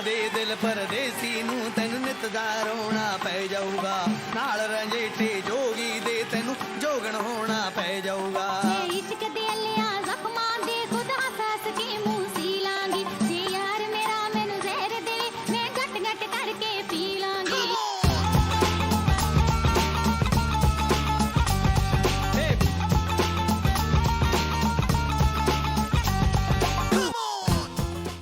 ਦੇ ਦਿਲ ਪਰਦੇਸੀ ਨੂੰ ਤੈਨੂੰ ਨਿਤ ਦਾ ਰੋਣਾ ਪੈ ਜਾਊਗਾ ਨਾਲ ਰੰਜੇਟੇ ਜੋਗੀ ਦੇ ਤੈਨੂੰ ਜੋਗਣ ਹੋਣਾ ਪੈ ਜਾਊਗਾ ਇਸ਼ਕ ਦੇ ਲਿਆ ਜ਼ਖਮਾਂ ਦੇ ਖੁਦ ਹੱਸ ਕੇ ਮੂੰਹ ਸੀ ਲਾਂਗੀ ਜੇ ਯਾਰ ਮੇਰਾ ਮੈਨੂੰ ਜ਼ਹਿਰ ਦੇ ਮੈਂ ਘਟ ਘਟ ਕਰਕੇ ਪੀ ਲਾਂਗੀ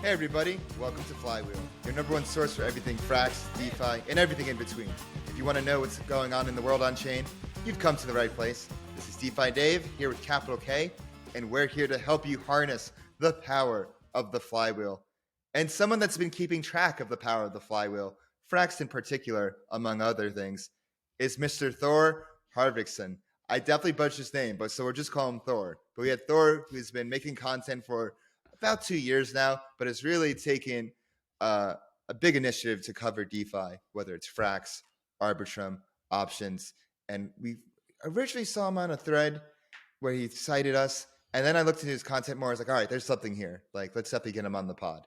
Hey everybody, welcome to Flywheel, your number one source for everything Frax, DeFi, and everything in between. If you want to know what's going on in the world on chain, you've come to the right place. This is DeFi Dave here with capital K, and we're here to help you harness the power of the flywheel. And someone that's been keeping track of the power of the flywheel, Frax in particular, among other things, is Mr. Thor Harvigsson. I definitely butchered his name, but so we're just calling him Thor. But we had Thor, who's been making content for about 2 years now, but has really taken a big initiative to cover DeFi, whether it's Frax, Arbitrum, options. And we originally saw him on a thread where he cited us. And then I looked into his content more. I was like, all right, there's something here. Like, let's definitely get him on the pod.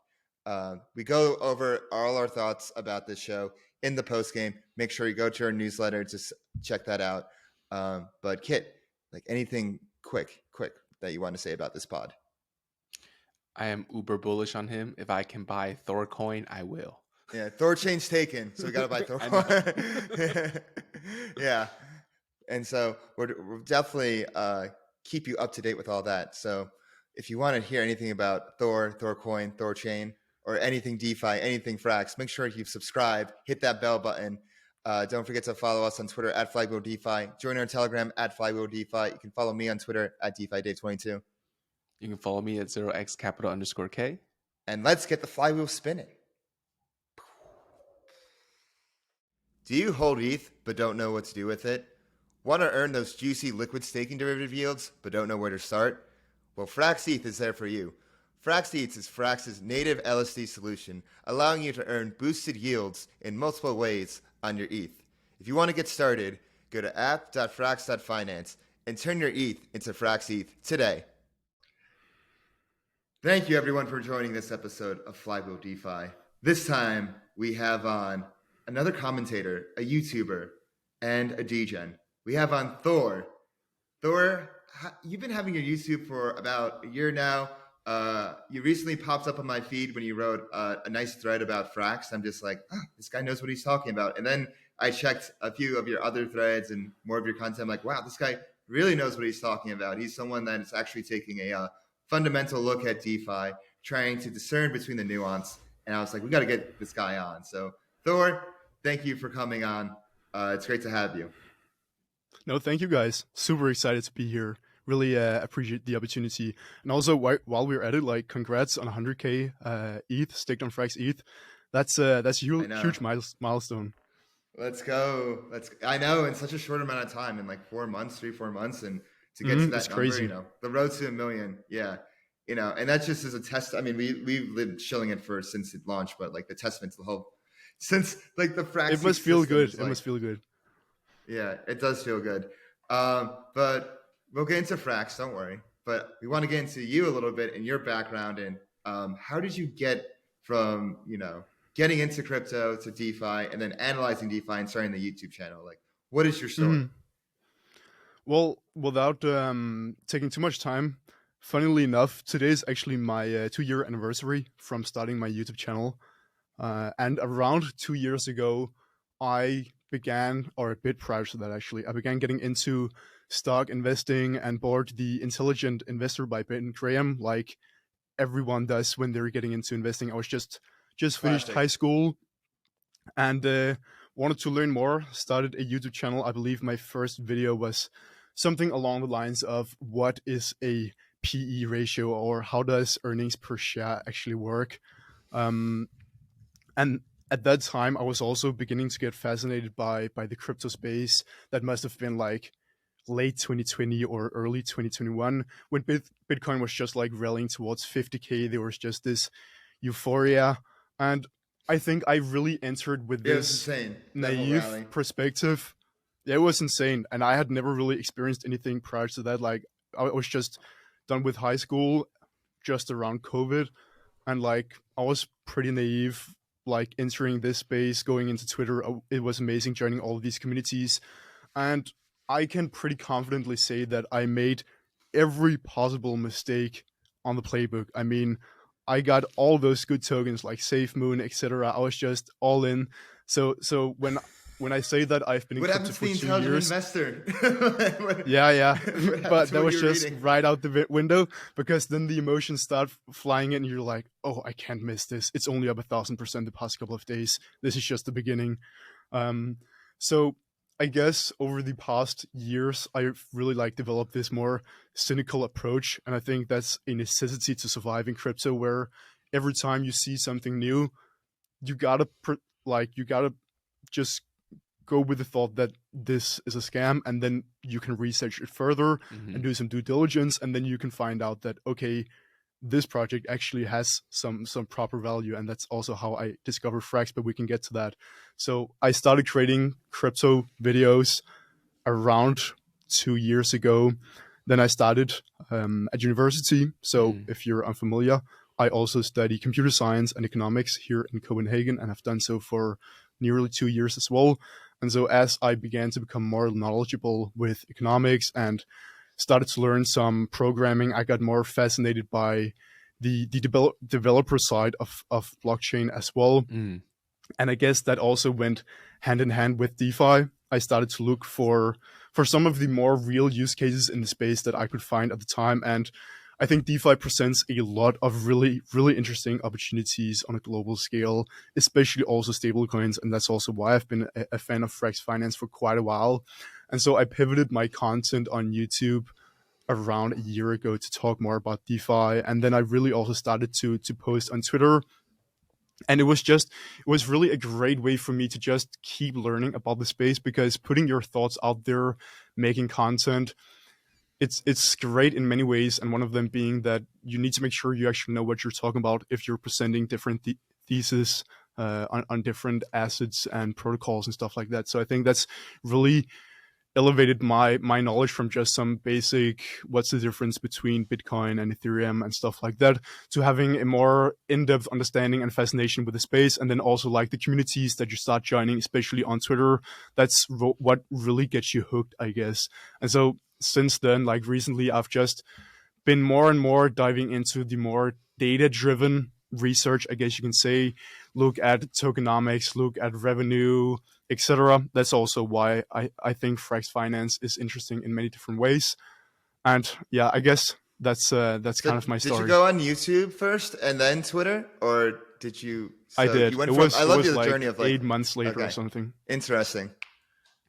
We go over all our thoughts about this show in the post game. Make sure you go to our newsletter to check that out. But Kiet, like anything quick that you want to say about this pod? I am uber bullish on him. If I can buy Thor coin, I will. Yeah, Thor chain's taken, so we got to buy Thor coin. Yeah, and so we'll definitely keep you up to date with all that. So if you want to hear anything about Thor coin, Thor chain, or anything DeFi, anything Frax, make sure you subscribe, hit that bell button. Don't forget to follow us on Twitter at Flywheel DeFi. Join our Telegram at Flywheel DeFi. You can follow me on Twitter at DeFi Dave22. You can follow me at 0xcapital_K. And let's get the flywheel spinning. Do you hold ETH but don't know what to do with it? Want to earn those juicy liquid staking derivative yields but don't know where to start? Well, FrxETH is there for you. FrxETH is Frax's native LSD solution, allowing you to earn boosted yields in multiple ways on your ETH. If you want to get started, go to app.frax.finance and turn your ETH into FrxETH today. Thank you, everyone, for joining this episode of Flywheel DeFi. This time, we have on another commentator, a YouTuber, and a DGen. We have on Thor. Thor, you've been having your YouTube for about a year now. You recently popped up on my feed when you wrote a nice thread about Frax. I'm just like, this guy knows what he's talking about. And then I checked a few of your other threads and more of your content. I'm like, wow, this guy really knows what he's talking about. He's someone that is actually taking a fundamental look at DeFi, trying to discern between the nuance. And I was like, we got to get this guy on. So Thor, thank you for coming on. It's great to have you. No, thank you guys. Super excited to be here. Really appreciate the opportunity. And also while we're at it, like congrats on 100K ETH staked on FrxETH. That's a huge milestone. Let's go. I know, in such a short amount of time, in like 4 months, 3-4 months, and to get to that number, crazy. The road to 1 million. Yeah. And that just is a test. I mean, we've been shilling it since it launched, but like the testament to the whole, since like the Frax. It must feel good. It must feel good. Yeah, it does feel good. But we'll get into Frax, don't worry. But we want to get into you a little bit and your background and how did you get from, getting into crypto to DeFi and then analyzing DeFi and starting the YouTube channel? Like, what is your story? Well, without taking too much time, funnily enough, today is actually my 2-year anniversary from starting my YouTube channel. And around 2 years ago, I began, or a bit prior to that actually, I began getting into stock investing and bought the Intelligent Investor by Ben Graham, like everyone does when they're getting into investing. I was just finished high school and wanted to learn more, started a YouTube channel. I believe my first video was something along the lines of what is a PE ratio or how does earnings per share actually work. And at that time, I was also beginning to get fascinated by the crypto space. That must have been like late 2020 or early 2021 when Bitcoin was just like rallying towards 50K. There was just this euphoria. And I think I really entered with this naive perspective. Yeah, it was insane. And I had never really experienced anything prior to that. Like I was just done with high school just around COVID. And like I was pretty naive, like entering this space, going into Twitter, it was amazing joining all of these communities. And I can pretty confidently say that I made every possible mistake on the playbook. I mean, I got all those good tokens like Safe Moon, etc. I was just all in. So when I say that I've been in What crypto happened to for the 2 intelligent years, investor? yeah, What happened but to that what was you were just reading? right out the window, because then the emotions start flying in, and you're like, oh, I can't miss this. It's only up 1,000% the past couple of days. This is just the beginning. So I guess over the past years, I've really like developed this more cynical approach, and I think that's a necessity to survive in crypto, where every time you see something new, you gotta just go with the thought that this is a scam, and then you can research it further and do some due diligence, and then you can find out that, okay, this project actually has some proper value. And that's also how I discovered Frax, but we can get to that. So I started creating crypto videos around 2 years ago. Then I started at university. So if you're unfamiliar, I also study computer science and economics here in Copenhagen, and have done so for nearly 2 years as well. And so as I began to become more knowledgeable with economics and started to learn some programming, I got more fascinated by the developer side of blockchain as well. And I guess that also went hand in hand with DeFi. I started to look for some of the more real use cases in the space that I could find at the time. And I think DeFi presents a lot of really, really interesting opportunities on a global scale, especially also stablecoins. And that's also why I've been a fan of Frax Finance for quite a while. And so I pivoted my content on YouTube around a year ago to talk more about DeFi. And then I really also started to post on Twitter. And it was really a great way for me to just keep learning about the space, because putting your thoughts out there, making content, it's great in many ways. And one of them being that you need to make sure you actually know what you're talking about if you're presenting different theses on different assets and protocols and stuff like that. So I think that's really elevated my knowledge from just some basic what's the difference between Bitcoin and Ethereum and stuff like that, to having a more in-depth understanding and fascination with the space. And then also like the communities that you start joining, especially on Twitter, that's what really gets you hooked, I guess. And so since then, like recently, I've just been more and more diving into the more data-driven research, I guess you can say, look at tokenomics, look at revenue, etc. That's also why I think Frax Finance is interesting in many different ways. And yeah, I guess that's kind of my story. Did you go on YouTube first and then Twitter, or did you? So I did. You went I love the journey of like 8 months later or something. Interesting.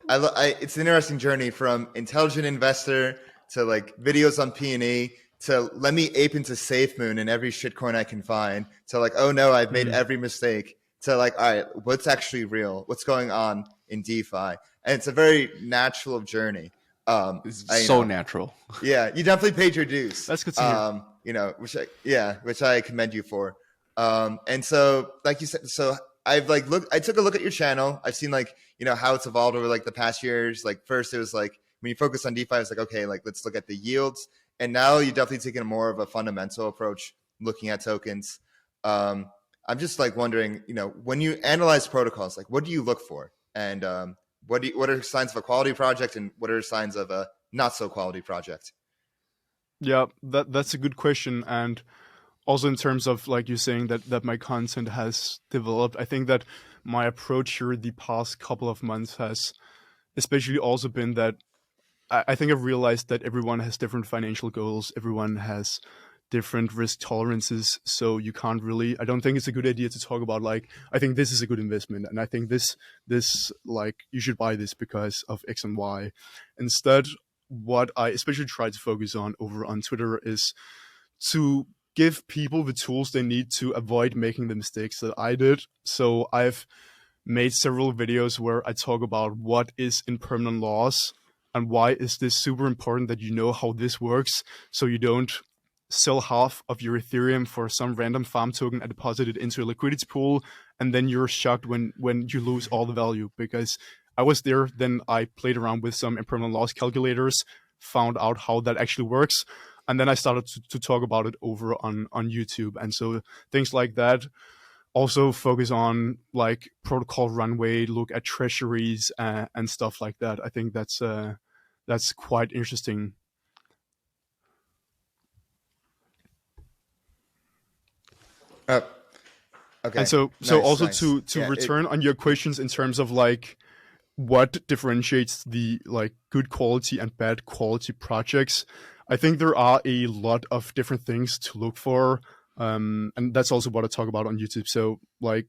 It's an interesting journey from intelligent investor to like videos on P&E to let me ape into SafeMoon and every shitcoin I can find to like, oh no, I've made every mistake, to like, all right, what's actually real? What's going on in DeFi? And it's a very natural journey. It's so natural. Yeah, you definitely paid your dues. That's good to hear. Which I commend you for. And so, like you said, so I took a look at your channel. I've seen like, how it's evolved over like the past years. Like first it was like, when you focus on DeFi, it's like, okay, like let's look at the yields. And now you're definitely taking more of a fundamental approach, looking at tokens. I'm just like wondering, when you analyze protocols, like what do you look for? And what are signs of a quality project, and what are signs of a not so quality project? Yeah, that's a good question. And also in terms of like you saying that my content has developed, I think that my approach here the past couple of months has especially also been that I think I've realized that everyone has different financial goals. Everyone has different risk tolerances. So you can't really, I don't think it's a good idea to talk about like, I think this is a good investment, and I think this like, you should buy this because of X and Y. Instead, what I especially try to focus on over on Twitter is to give people the tools they need to avoid making the mistakes that I did. So I've made several videos where I talk about what is impermanent loss and why is this super important that you know how this works, so you don't sell half of your Ethereum for some random farm token and deposit it into a liquidity pool, and then you're shocked when you lose all the value. Because I was there, then I played around with some impermanent loss calculators, found out how that actually works, and then I started to talk about it over on YouTube. And so things like that. also focus on like protocol runway, look at treasuries and stuff like that. I think that's quite interesting. Okay. And so Nice, also nice. to Yeah, return on your questions in terms of like what differentiates the like good quality and bad quality projects, I think there are a lot of different things to look for. And that's also what I talk about on YouTube. So like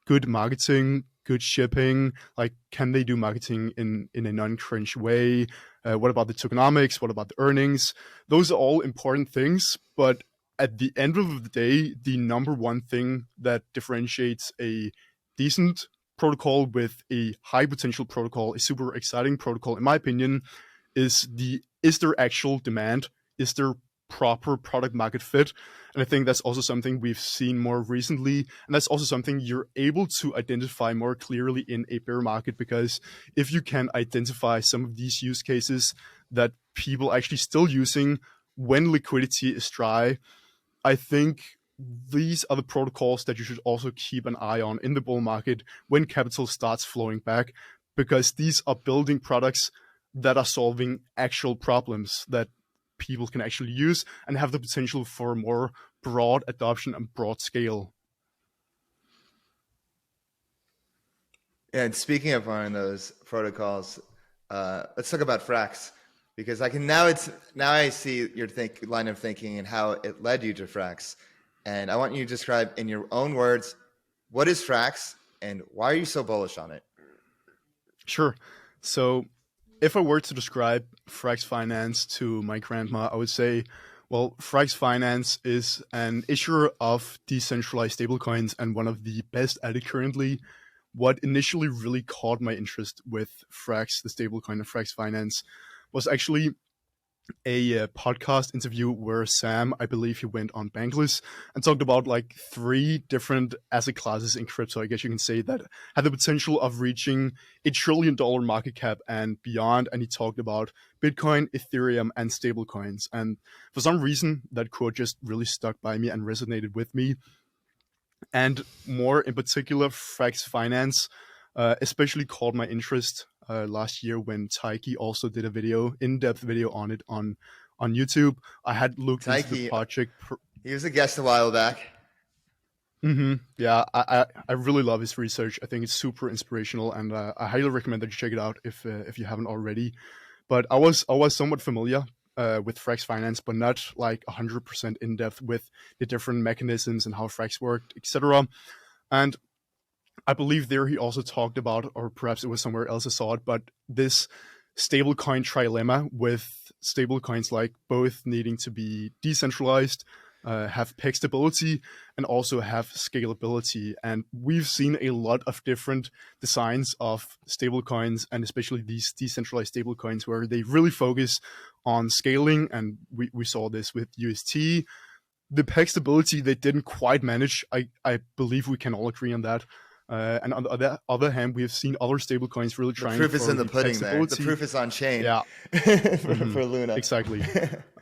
good marketing, good shipping, like can they do marketing in a non-cringe way? What about the tokenomics? What about the earnings? Those are all important things, but at the end of the day, the number one thing that differentiates a decent protocol with a high potential protocol, a super exciting protocol, in my opinion, is there actual demand? Is there proper product market fit? And I think that's also something we've seen more recently. And that's also something you're able to identify more clearly in a bear market, because if you can identify some of these use cases that people actually still using when liquidity is dry, I think these are the protocols that you should also keep an eye on in the bull market when capital starts flowing back, because these are building products that are solving actual problems that people can actually use and have the potential for more broad adoption and broad scale. And speaking of one of those protocols, let's talk about Frax, because now I see your line of thinking and how it led you to Frax. And I want you to describe in your own words, what is Frax and why are you so bullish on it? Sure. So if I were to describe Frax Finance to my grandma, I would say, well, Frax Finance is an issuer of decentralized stablecoins and one of the best at it currently. What initially really caught my interest with Frax, the stablecoin of Frax Finance, was actually a podcast interview where Sam, I believe he went on Bankless and talked about like 3 different asset classes in crypto, I guess you can say, that had the potential of reaching $1 trillion market cap and beyond. And he talked about Bitcoin, Ethereum, and stablecoins. And for some reason, that quote just really stuck by me and resonated with me. And more in particular, Frax Finance especially caught my interest last year when Taiki also did a in-depth video on it on YouTube. I had looked into the project. He was a guest a while back. Yeah, I really love his research. I think it's super inspirational, and I highly recommend that you check it out if you haven't already. But I was somewhat familiar with Frax Finance, but not like 100% in depth with the different mechanisms and how Frax worked, etc. And I believe there he also talked about, or perhaps it was somewhere else I saw it, but this stablecoin trilemma with stablecoins like both needing to be decentralized, have peg stability, and also have scalability. And we've seen a lot of different designs of stablecoins, and especially these decentralized stablecoins, where they really focus on scaling. And we saw this with UST. The peg stability they didn't quite manage. I believe we can all agree on that. And on the other hand, we have seen other stablecoins really trying. The proof is in the pudding there. The stability. proof is on chain. Yeah. for Luna. Exactly.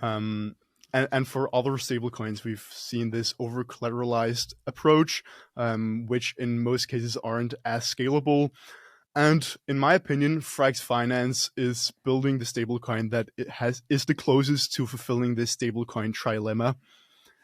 And for other stablecoins, we've seen this over collateralized approach, which in most cases aren't as scalable. And in my opinion, Frax Finance is building the stablecoin that is the closest to fulfilling this stablecoin trilemma.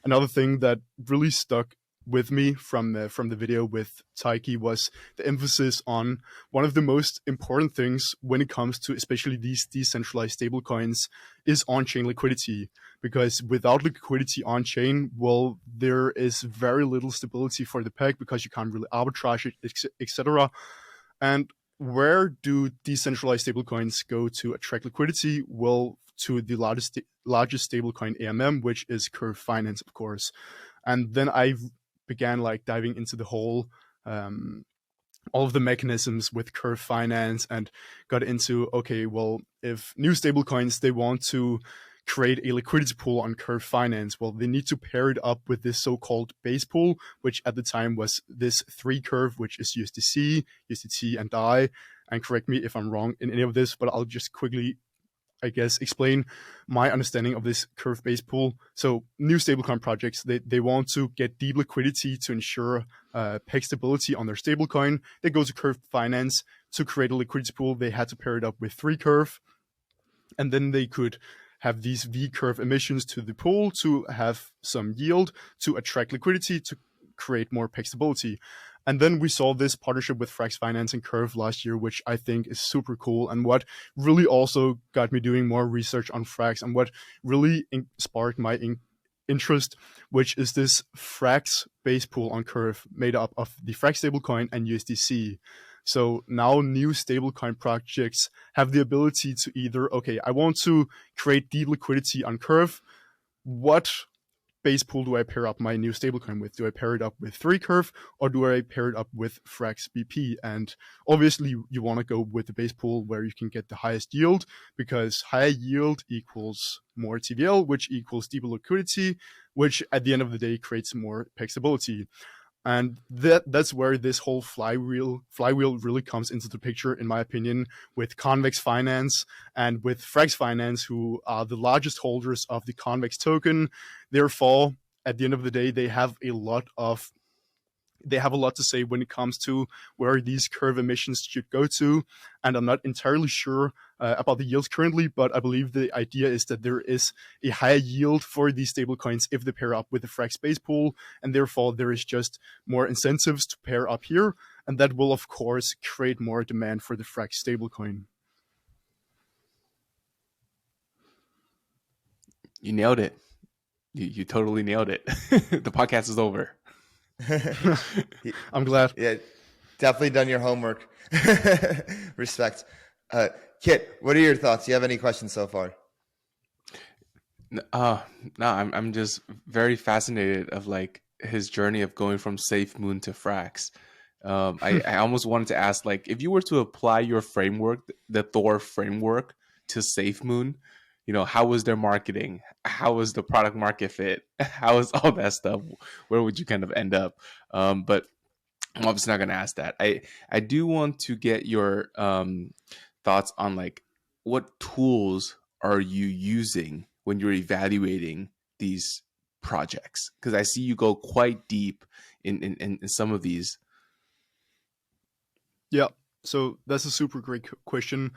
Another thing that really stuck with me from the video with Taiki was the emphasis on one of the most important things when it comes to especially these decentralized stablecoins is on-chain liquidity. Because without liquidity on-chain, well, there is very little stability for the peg because you can't really arbitrage it, etc. And where do decentralized stablecoins go to attract liquidity? Well, to the largest stablecoin AMM, which is Curve Finance, of course. And then I began like diving into the whole all of the mechanisms with Curve Finance and got into, okay, well, if new stablecoins, they want to create a liquidity pool on Curve Finance, well, they need to pair it up with this so-called base pool, which at the time was this 3 curve, which is USDC, USDT, and DAI. And correct me if I'm wrong in any of this, but I'll just quickly I guess, explain my understanding of this curve-based pool. So new stablecoin projects, they want to get deep liquidity to ensure peg stability on their stablecoin. They go to Curve Finance to create a liquidity pool. They had to pair it up with 3curve, and then they could have these V-curve emissions to the pool to have some yield, to attract liquidity, to create more peg stability. And then we saw this partnership with Frax Finance and Curve last year, which I think is super cool, and what really also got me doing more research on Frax, and what really sparked my interest, which is this Frax base pool on Curve made up of the Frax stablecoin and USDC. So now new stablecoin projects have the ability to either, okay, I want to create deep liquidity on Curve. What base pool do I pair up my new stablecoin with? Do I pair it up with 3curve, or do I pair it up with Frax BP? And obviously you want to go with the base pool where you can get the highest yield, because higher yield equals more TVL, which equals deeper liquidity, which at the end of the day creates more peg stability. And that's where this whole flywheel really comes into the picture, in my opinion, with Convex Finance and with Frax Finance, who are the largest holders of the Convex token. Therefore, at the end of the day, they have a lot to say when it comes to where these curve emissions should go to. And I'm not entirely sure about the yields currently, but I believe the idea is that there is a higher yield for these stablecoins if they pair up with the Frax base pool, and therefore there is just more incentives to pair up here, and that will of course create more demand for the Frax stablecoin. You nailed it. You totally nailed it. The podcast is over. I'm glad. Yeah, definitely done your homework. Respect. Kiet, what are your thoughts? Do you have any questions so far? No, I'm just very fascinated of like his journey of going from SafeMoon to Frax. I almost wanted to ask, like, if you were to apply your framework, the Thor framework, to SafeMoon, how was their marketing? How was the product market fit? How was all that stuff? Where would you kind of end up? But I'm obviously not going to ask that. I do want to get your thoughts on, like, what tools are you using when you're evaluating these projects? Because I see you go quite deep in some of these. Yeah, so that's a super great question.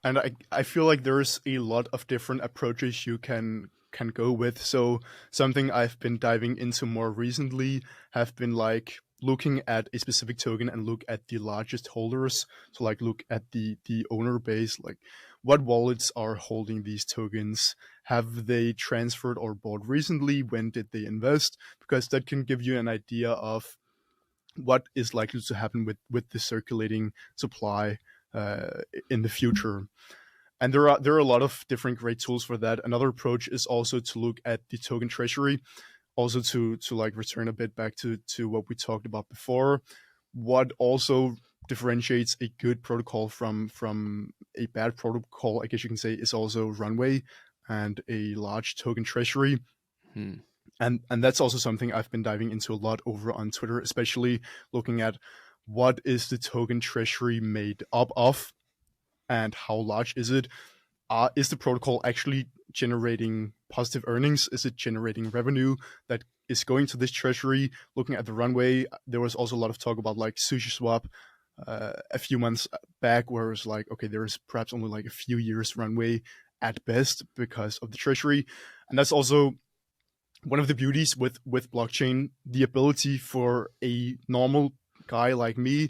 And I feel like there's a lot of different approaches you can go with. So something I've been diving into more recently have been like looking at a specific token and look at the largest holders. So like look at the owner base, like what wallets are holding these tokens? Have they transferred or bought recently? When did they invest? Because that can give you an idea of what is likely to happen with the circulating supply in the future. And there are a lot of different great tools for that. Another approach is also to look at the token treasury, also to like return a bit back to what we talked about before. What also differentiates a good protocol from a bad protocol, I guess you can say, is also runway and a large token treasury. And that's also something I've been diving into a lot over on Twitter, especially looking at what is the token treasury made up of and how large is it? Is the protocol actually generating positive earnings? Is it generating revenue that is going to this treasury? Looking at the runway, there was also a lot of talk about like SushiSwap a few months back, where it was like, okay, there is perhaps only like a few years runway at best because of the treasury. And that's also one of the beauties with blockchain, the ability for a normal guy like me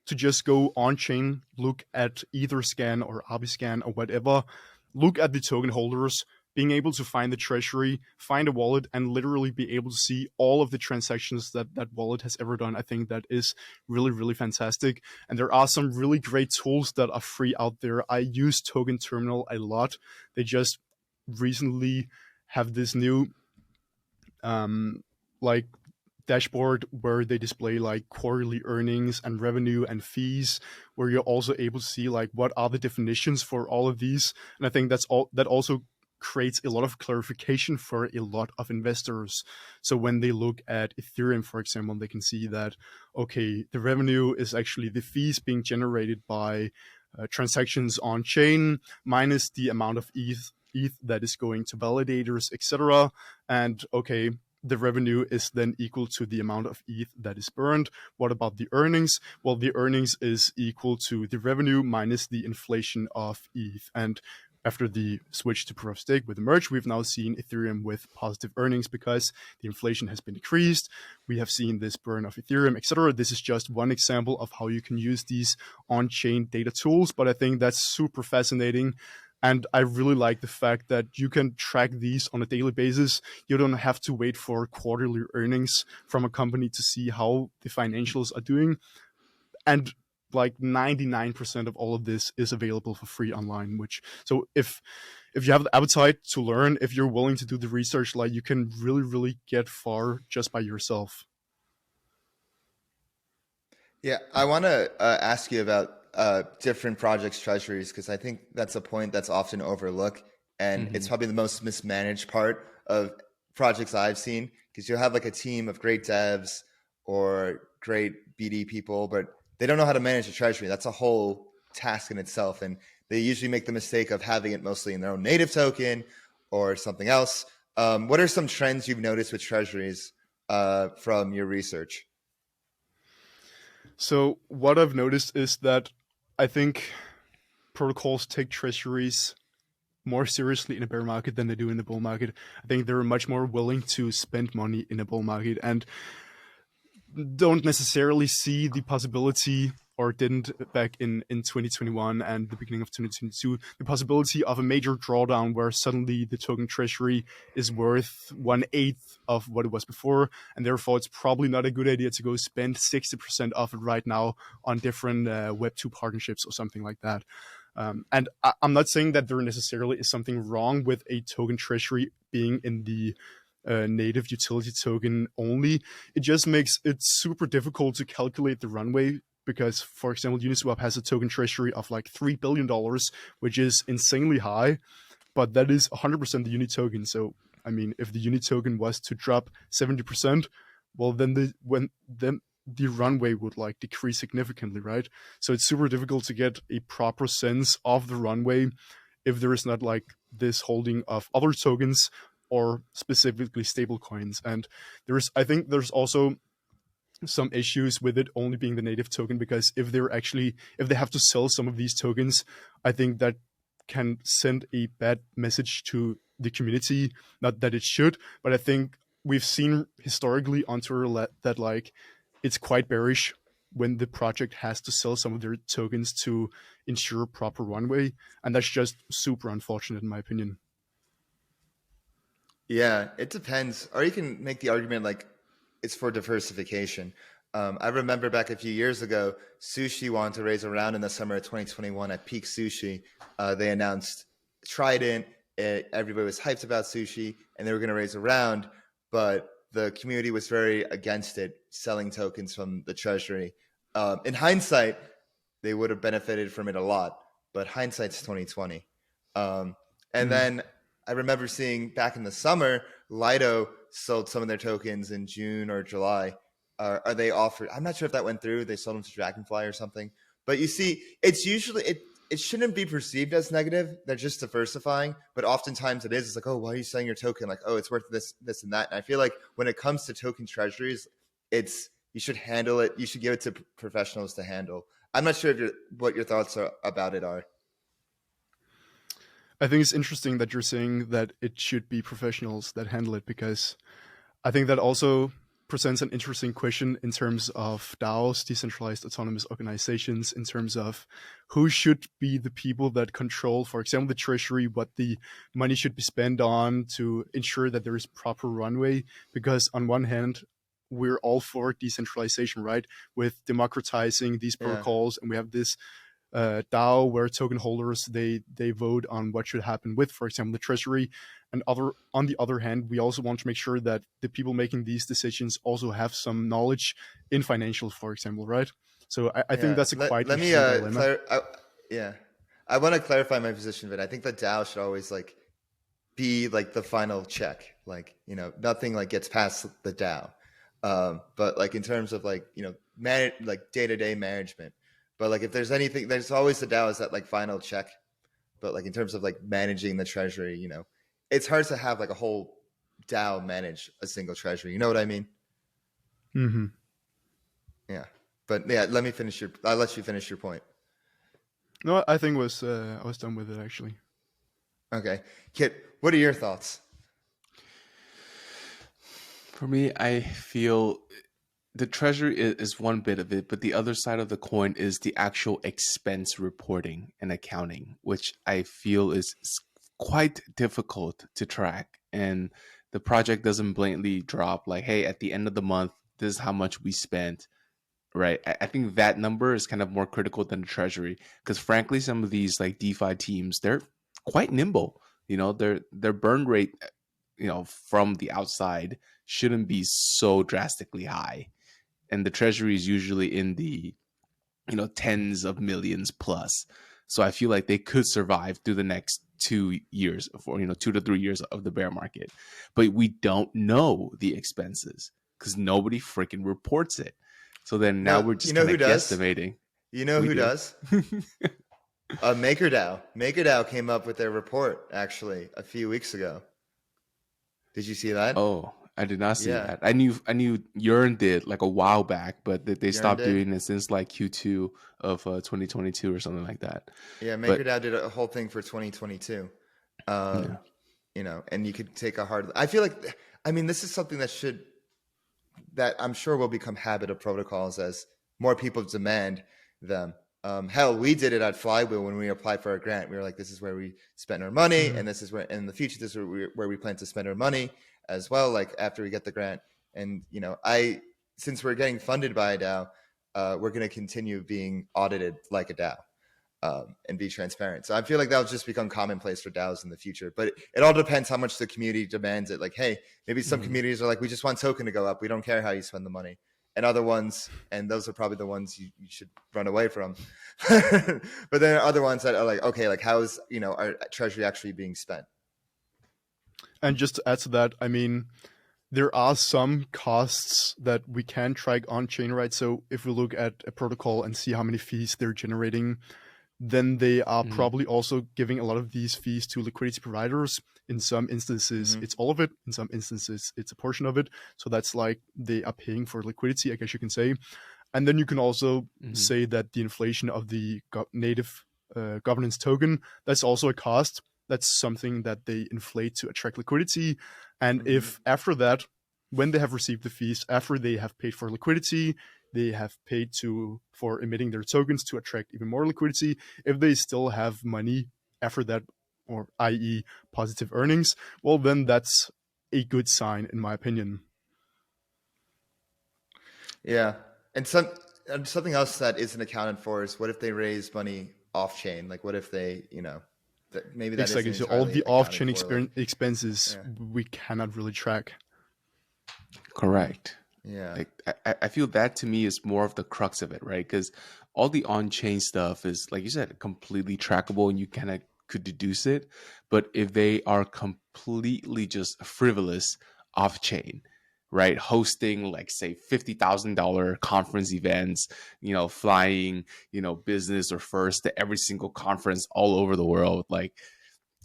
to just go on chain, look at Etherscan or Arbiscan or whatever, look at the token holders, being able to find the treasury, find a wallet, and literally be able to see all of the transactions that wallet has ever done. I think that is really, really fantastic. And there are some really great tools that are free out there. I use Token Terminal a lot. They just recently have this new like dashboard where they display like quarterly earnings and revenue and fees, where you're also able to see like what are the definitions for all of these. And I think that also creates a lot of clarification for a lot of investors. So when they look at Ethereum, for example, they can see that, okay, the revenue is actually the fees being generated by transactions on chain minus the amount of ETH that is going to validators, etc. And okay, the revenue is then equal to the amount of ETH that is burned. What about the earnings? Well, the earnings is equal to the revenue minus the inflation of ETH. And after the switch to proof of stake with the merge, we've now seen Ethereum with positive earnings because the inflation has been decreased. We have seen this burn of Ethereum, etc. This is just one example of how you can use these on-chain data tools, but I think that's super fascinating. And I really like the fact that you can track these on a daily basis. You don't have to wait for quarterly earnings from a company to see how the financials are doing. And like 99% of all of this is available for free online, so if you have the appetite to learn, if you're willing to do the research, like you can really get far just by yourself. Yeah, I want to ask you about different projects' treasuries, because I think that's a point that's often overlooked, and it's probably the most mismanaged part of projects I've seen, because you'll have like a team of great devs or great BD people, but they don't know how to manage a treasury. That's a whole task in itself, and they usually make the mistake of having it mostly in their own native token or something else. What are some trends you've noticed with treasuries from your research? So what I've noticed is that I think protocols take treasuries more seriously in a bear market than they do in the bull market. I think they're much more willing to spend money in a bull market and don't necessarily see the possibility, or didn't back in 2021 and the beginning of 2022, the possibility of a major drawdown where suddenly the token treasury is worth 1/8 of what it was before. And therefore, it's probably not a good idea to go spend 60% of it right now on different Web2 partnerships or something like that. And I'm not saying that there necessarily is something wrong with a token treasury being in the native utility token only. It just makes it super difficult to calculate the runway because, for example, Uniswap has a token treasury of like $3 billion, which is insanely high, but that is 100% the Uni token. So, I mean, if the Uni token was to drop 70%, well, then the runway would like decrease significantly, right? So it's super difficult to get a proper sense of the runway if there is not like this holding of other tokens or specifically stablecoins. And I think there's also some issues with it only being the native token, because if they have to sell some of these tokens, I think that can send a bad message to the community. Not that it should, but I think we've seen historically on Twitter that like it's quite bearish when the project has to sell some of their tokens to ensure proper runway, and that's just super unfortunate in my opinion. Yeah, it depends. Or you can make the argument like it's for diversification. I remember back a few years ago, Sushi wanted to raise a round in the summer of 2021 at Peak Sushi. They announced Trident. Everybody was hyped about Sushi, and they were going to raise a round, but the community was very against it, selling tokens from the treasury. In hindsight, they would have benefited from it a lot, but hindsight's 2020. Then I remember seeing back in the summer, Lido sold some of their tokens in June or July. Are they offered? I'm not sure if that went through. They sold them to Dragonfly or something. But you see, it's usually it shouldn't be perceived as negative. They're just diversifying, but oftentimes it is. It's like, oh, why are you selling your token? Like, oh, it's worth this, and that. And I feel like when it comes to token treasuries, you should handle it. You should give it to professionals to handle. I'm not sure what your thoughts about it are. I think it's interesting that you're saying that it should be professionals that handle it, because I think that also presents an interesting question in terms of DAOs, decentralized autonomous organizations, in terms of who should be the people that control, for example, the treasury, what the money should be spent on to ensure that there is proper runway. Because on one hand, we're all for decentralization, right? With democratizing these protocols, and we have this DAO where token holders they vote on what should happen with, for example, the treasury. And on the other hand, we also want to make sure that the people making these decisions also have some knowledge in financials, for example, right? So I think that's a quite interesting dilemma. I want to clarify my position, but I think the DAO should always like be like the final check. Like, nothing like gets past the DAO. But like in terms of like, like day-to-day management, But like if there's anything, there's always the DAO is that like final check. But like in terms of like managing the treasury, you know, it's hard to have like a whole DAO manage a single treasury. You know what I mean? Mm-hmm. Yeah. But yeah, I'll let you finish your point. No, I think I was done with it actually. Okay. Kiet, what are your thoughts? For me, I feel the treasury is one bit of it, but the other side of the coin is the actual expense reporting and accounting, which I feel is quite difficult to track. And the project doesn't blatantly drop like, hey, at the end of the month, this is how much we spent, right? I think that number is kind of more critical than the treasury, because frankly, some of these like DeFi teams, they're quite nimble. You know, their burn rate, you know, from the outside shouldn't be so drastically high. And the treasury is usually in the, you know, tens of millions plus. So I feel like they could survive through the next 2 years, for, you know, 2 to 3 years of the bear market. But we don't know the expenses because nobody freaking reports it. So then now we're just kind of guesstimating. You know who does? MakerDAO. MakerDAO came up with their report actually a few weeks ago. Did you see that? Oh, I did not see that. I knew Yearn did like a while back, but they stopped doing it since like Q2 of 2022 or something like that. Yeah, MakerDAO did a whole thing for 2022. You know, and you could take a hard. I feel like, I mean, this is something that I'm sure will become habit of protocols as more people demand them. Hell, we did it at Flywheel when we applied for a grant. We were like, this is where we spend our money, and this is where in the future, this is where we plan to spend our money as well, like after we get the grant. And, you know, since we're getting funded by a DAO, we're going to continue being audited like a DAO and be transparent. So I feel like that'll just become commonplace for DAOs in the future. But it all depends how much the community demands it. Like, hey, maybe some communities are like, we just want token to go up. We don't care how you spend the money. And other ones, and those are probably the ones you should run away from. But then there are other ones that are like, okay, like how is, you know, our treasury actually being spent? And just to add to that, I mean, there are some costs that we can track on chain, right? So if we look at a protocol and see how many fees they're generating, then they are probably also giving a lot of these fees to liquidity providers. In some instances, it's all of it. In some instances, it's a portion of it. So that's like they are paying for liquidity, I guess you can say. And then you can also say that the inflation of the native governance token, that's also a cost. That's something that they inflate to attract liquidity. And if after that, when they have received the fees, after they have paid for liquidity, they have paid for emitting their tokens to attract even more liquidity, if they still have money after that, or i.e. positive earnings, well, then that's a good sign, in my opinion. Yeah. And something else that isn't accounted for is what if they raise money off chain? Like what if they, you know, maybe that exactly. So all the off-chain expenses we cannot really track. Correct. Yeah. Like I feel that to me is more of the crux of it, right? Because all the on-chain stuff is, like you said, completely trackable and you kind of could deduce it. But if they are completely just frivolous off-chain, right, hosting like say $50,000 conference events, you know, flying, you know, business or first to every single conference all over the world, like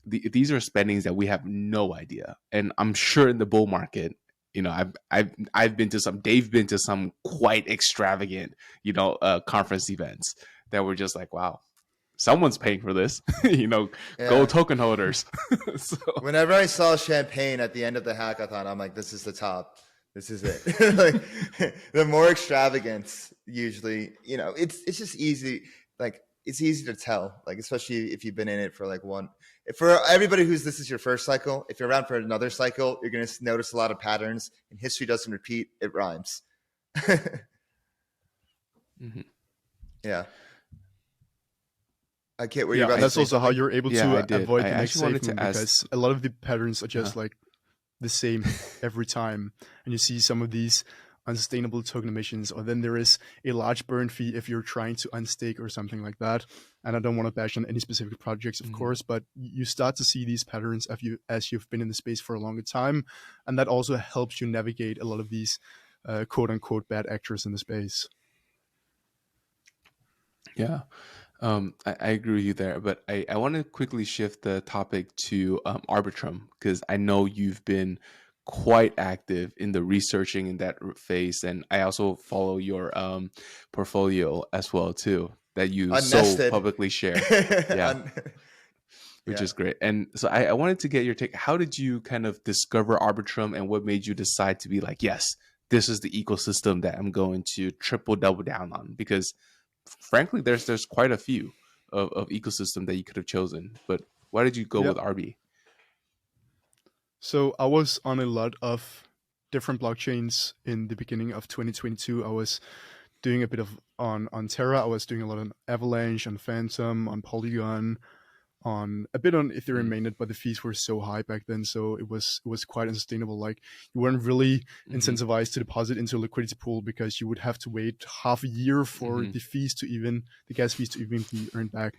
these are spendings that we have no idea. And I'm sure in the bull market, you know, I've been to some, Dave been to some quite extravagant, you know, conference events that were just like, wow, someone's paying for this, you know, gold token holders. So whenever I saw champagne at the end of the hackathon, I'm like, this is the top. This is it. Like the more extravagance, usually, you know, it's just easy. Like it's easy to tell, like, especially if you've been in it for like for everybody this is your first cycle. If you're around for another cycle, you're going to notice a lot of patterns, and history doesn't repeat. It rhymes. Yeah. I can't. Were you about that's to say also something? how you're able to avoid the next wanted safe move, because a lot of the patterns are just like the same every time, and you see some of these unsustainable token emissions, or then there is a large burn fee if you're trying to unstake or something like that. And I don't want to bash on any specific projects, of course, but you start to see these patterns as you've been in the space for a longer time, and that also helps you navigate a lot of these quote unquote bad actors in the space. Yeah. I agree with you there, but I want to quickly shift the topic to Arbitrum, because I know you've been quite active in the researching in that phase, and I also follow your portfolio as well too, that you so Unnested. publicly share. Yeah, which Yeah. is great. And so I wanted to get your take. How did you kind of discover Arbitrum, and what made you decide to be like, yes, this is the ecosystem that I'm going to triple double down on? Because frankly, there's quite a few of ecosystem that you could have chosen, but why did you go Yeah. with RB? So I was on a lot of different blockchains in the beginning of 2022. I was doing a bit of on Terra. I was doing a lot on Avalanche, on Phantom, on Polygon, on a bit on Ethereum Mm. mainnet, but the fees were so high back then, so it was quite unsustainable. Like, you weren't really Hmm. incentivized to deposit into a liquidity pool because you would have to wait half a year for Hmm. the gas fees to even be earned back.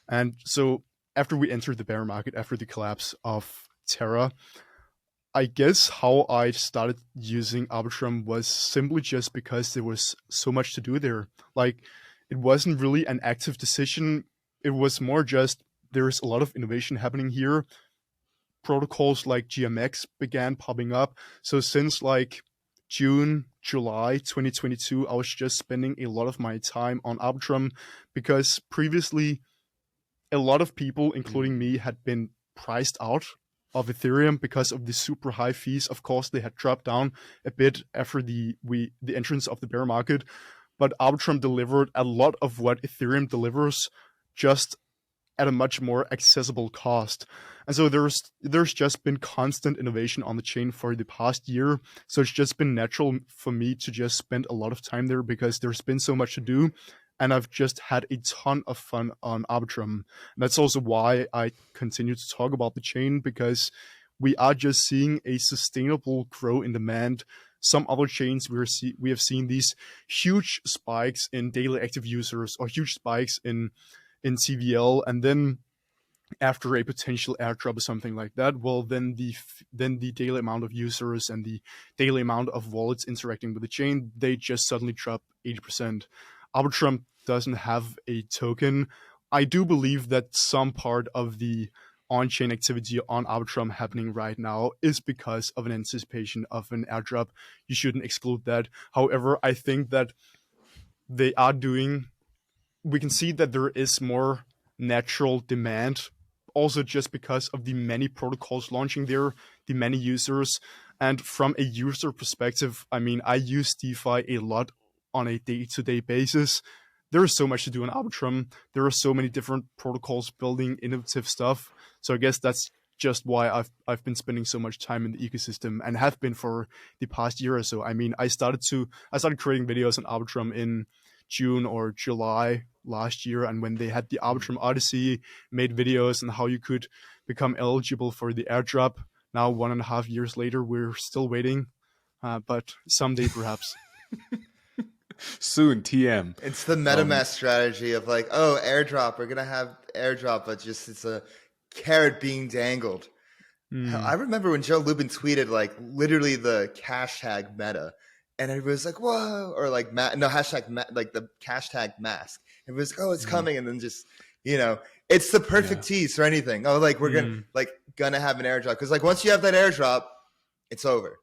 And so after we entered the bear market, after the collapse of Terra, I guess how I started using Arbitrum was simply just because there was so much to do there. Like, it wasn't really an active decision. It was more just there's a lot of innovation happening here. Protocols like GMX began popping up. So since like June, July 2022, I was just spending a lot of my time on Arbitrum because previously a lot of people, including me, had been priced out of Ethereum because of the super high fees. Of course, they had dropped down a bit after the entrance of the bear market, but Arbitrum delivered a lot of what Ethereum delivers, just at a much more accessible cost. And so there's just been constant innovation on the chain for the past year. So it's just been natural for me to just spend a lot of time there because there's been so much to do. And I've just had a ton of fun on Arbitrum. And that's also why I continue to talk about the chain, because we are just seeing a sustainable grow in demand. Some other chains we have seen these huge spikes in daily active users or huge spikes in CVL, and then after a potential airdrop or something like that, well, then the daily amount of users and the daily amount of wallets interacting with the chain, they just suddenly drop 80%. Arbitrum doesn't have a token. I do believe that some part of the on-chain activity on Arbitrum happening right now is because of an anticipation of an airdrop. You shouldn't exclude that. However, I think that they are doing we can see that there is more natural demand, also just because of the many protocols launching there, the many users. And from a user perspective, I mean, I use DeFi a lot on a day-to-day basis. There is so much to do in Arbitrum. There are so many different protocols building innovative stuff. So I guess that's just why I've been spending so much time in the ecosystem and have been for the past year or so. I mean, I started creating videos on Arbitrum in June or July last year, and when they had the Arbitrum Odyssey, made videos on how you could become eligible for the airdrop. Now 1.5 years later, we're still waiting, but someday perhaps. Soon, TM. It's the MetaMask strategy of like, oh, airdrop. We're gonna have airdrop, but just it's a carrot being dangled. I remember when Joe Lubin tweeted like literally the hashtag meta, and everybody was like, "Whoa!" or like like the hashtag mask. And it was like, "Oh, it's coming," and then just it's the perfect tease for anything. Oh, like we're gonna have an airdrop because like once you have that airdrop, it's over.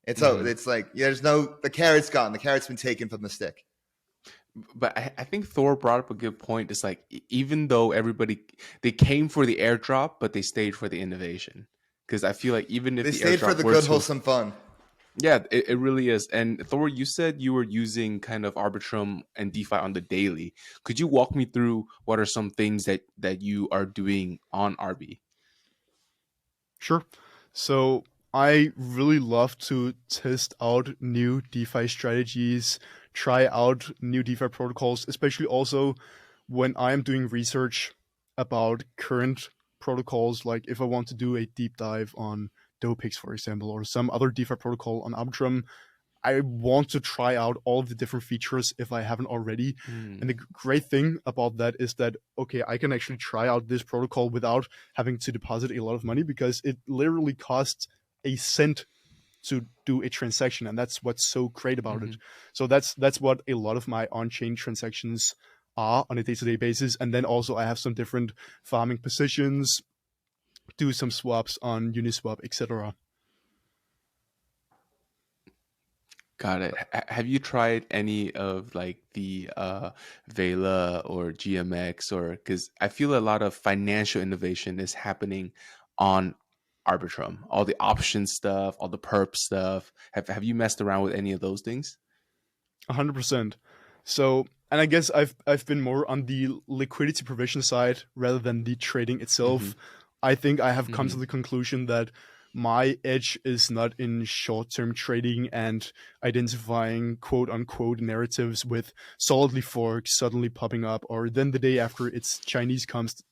It's over. It's like the carrot's gone. The carrot's been taken from the stick. But I think Thor brought up a good point. It's like, even though they came for the airdrop, but they stayed for the innovation. Because I feel like even if They the stayed for airdrop the were good, to, wholesome fun. yeah, it really is. And Thor, you said you were using kind of Arbitrum and DeFi on the daily. Could you walk me through what are some things that you are doing on RB? Sure. So I really love to test out new DeFi strategies, try out new DeFi protocols, especially also when I'm doing research about current protocols. Like if I want to do a deep dive on Dopix, for example, or some other DeFi protocol on Arbitrum, I want to try out all of the different features if I haven't already. And the great thing about that is that, okay, I can actually try out this protocol without having to deposit a lot of money because it literally costs a cent to do a transaction. And that's what's so great about it. So that's what a lot of my on-chain transactions are on a day-to-day basis. And then also I have some different farming positions, do some swaps on Uniswap, etc. Got it. Have you tried any of like the Vela or GMX, or because I feel a lot of financial innovation is happening on Arbitrum, all the option stuff, all the perp stuff. Have you messed around with any of those things? 100%. So, and I guess I've been more on the liquidity provision side rather than the trading itself. I think I have come to the conclusion that my edge is not in short-term trading and identifying quote-unquote narratives with solidly forks suddenly popping up, or then the day after it's Chinese coins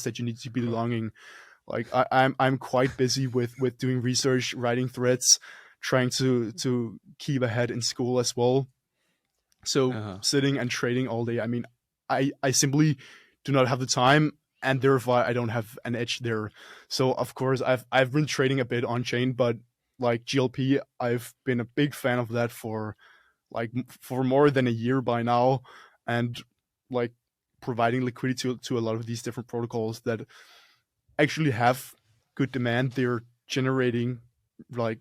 that you need to be longing. Like I'm quite busy with doing research, writing threads, trying to keep ahead in school as well. So sitting and trading all day, I mean, I simply do not have the time, and therefore I don't have an edge there. So of course I've been trading a bit on chain, but like GLP, I've been a big fan of that for more than a year by now, and like providing liquidity to a lot of these different protocols that actually have good demand. They're generating like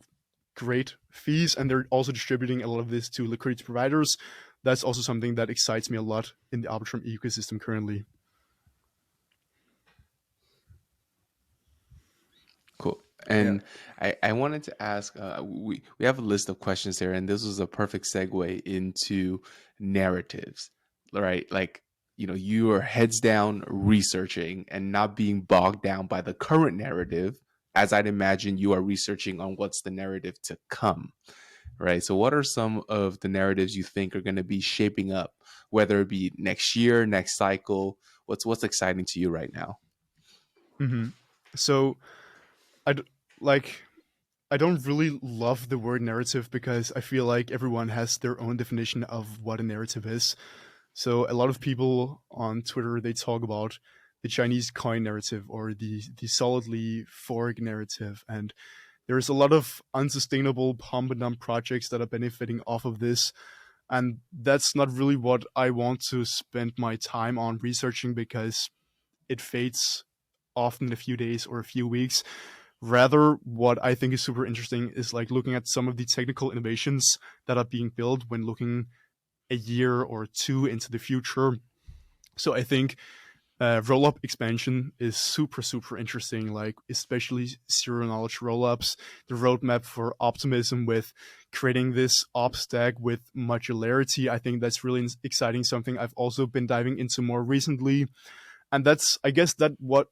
great fees, and they're also distributing a lot of this to liquidity providers. That's also something that excites me a lot in the Arbitrum ecosystem currently. Cool. And I wanted to ask, we have a list of questions here, and this was a perfect segue into narratives, right? Like, you know, you are heads down researching and not being bogged down by the current narrative, as I'd imagine you are researching on what's the narrative to come, right? So what are some of the narratives you think are going to be shaping up, whether it be next year, next cycle? What's exciting to you right now? So I don't really love the word narrative because I feel like everyone has their own definition of what a narrative is. So a lot of people on Twitter, they talk about the Chinese coin narrative or the solidly fork narrative. And there's a lot of unsustainable pump and dump projects that are benefiting off of this. And that's not really what I want to spend my time on researching, because it fades often in a few days or a few weeks. Rather, what I think is super interesting is like looking at some of the technical innovations that are being built when looking a year or two into the future. So I think roll-up expansion is super, super interesting, like especially zero-knowledge roll-ups, the roadmap for optimism with creating this op stack with modularity. I think that's really exciting, something I've also been diving into more recently. And that's, I guess, what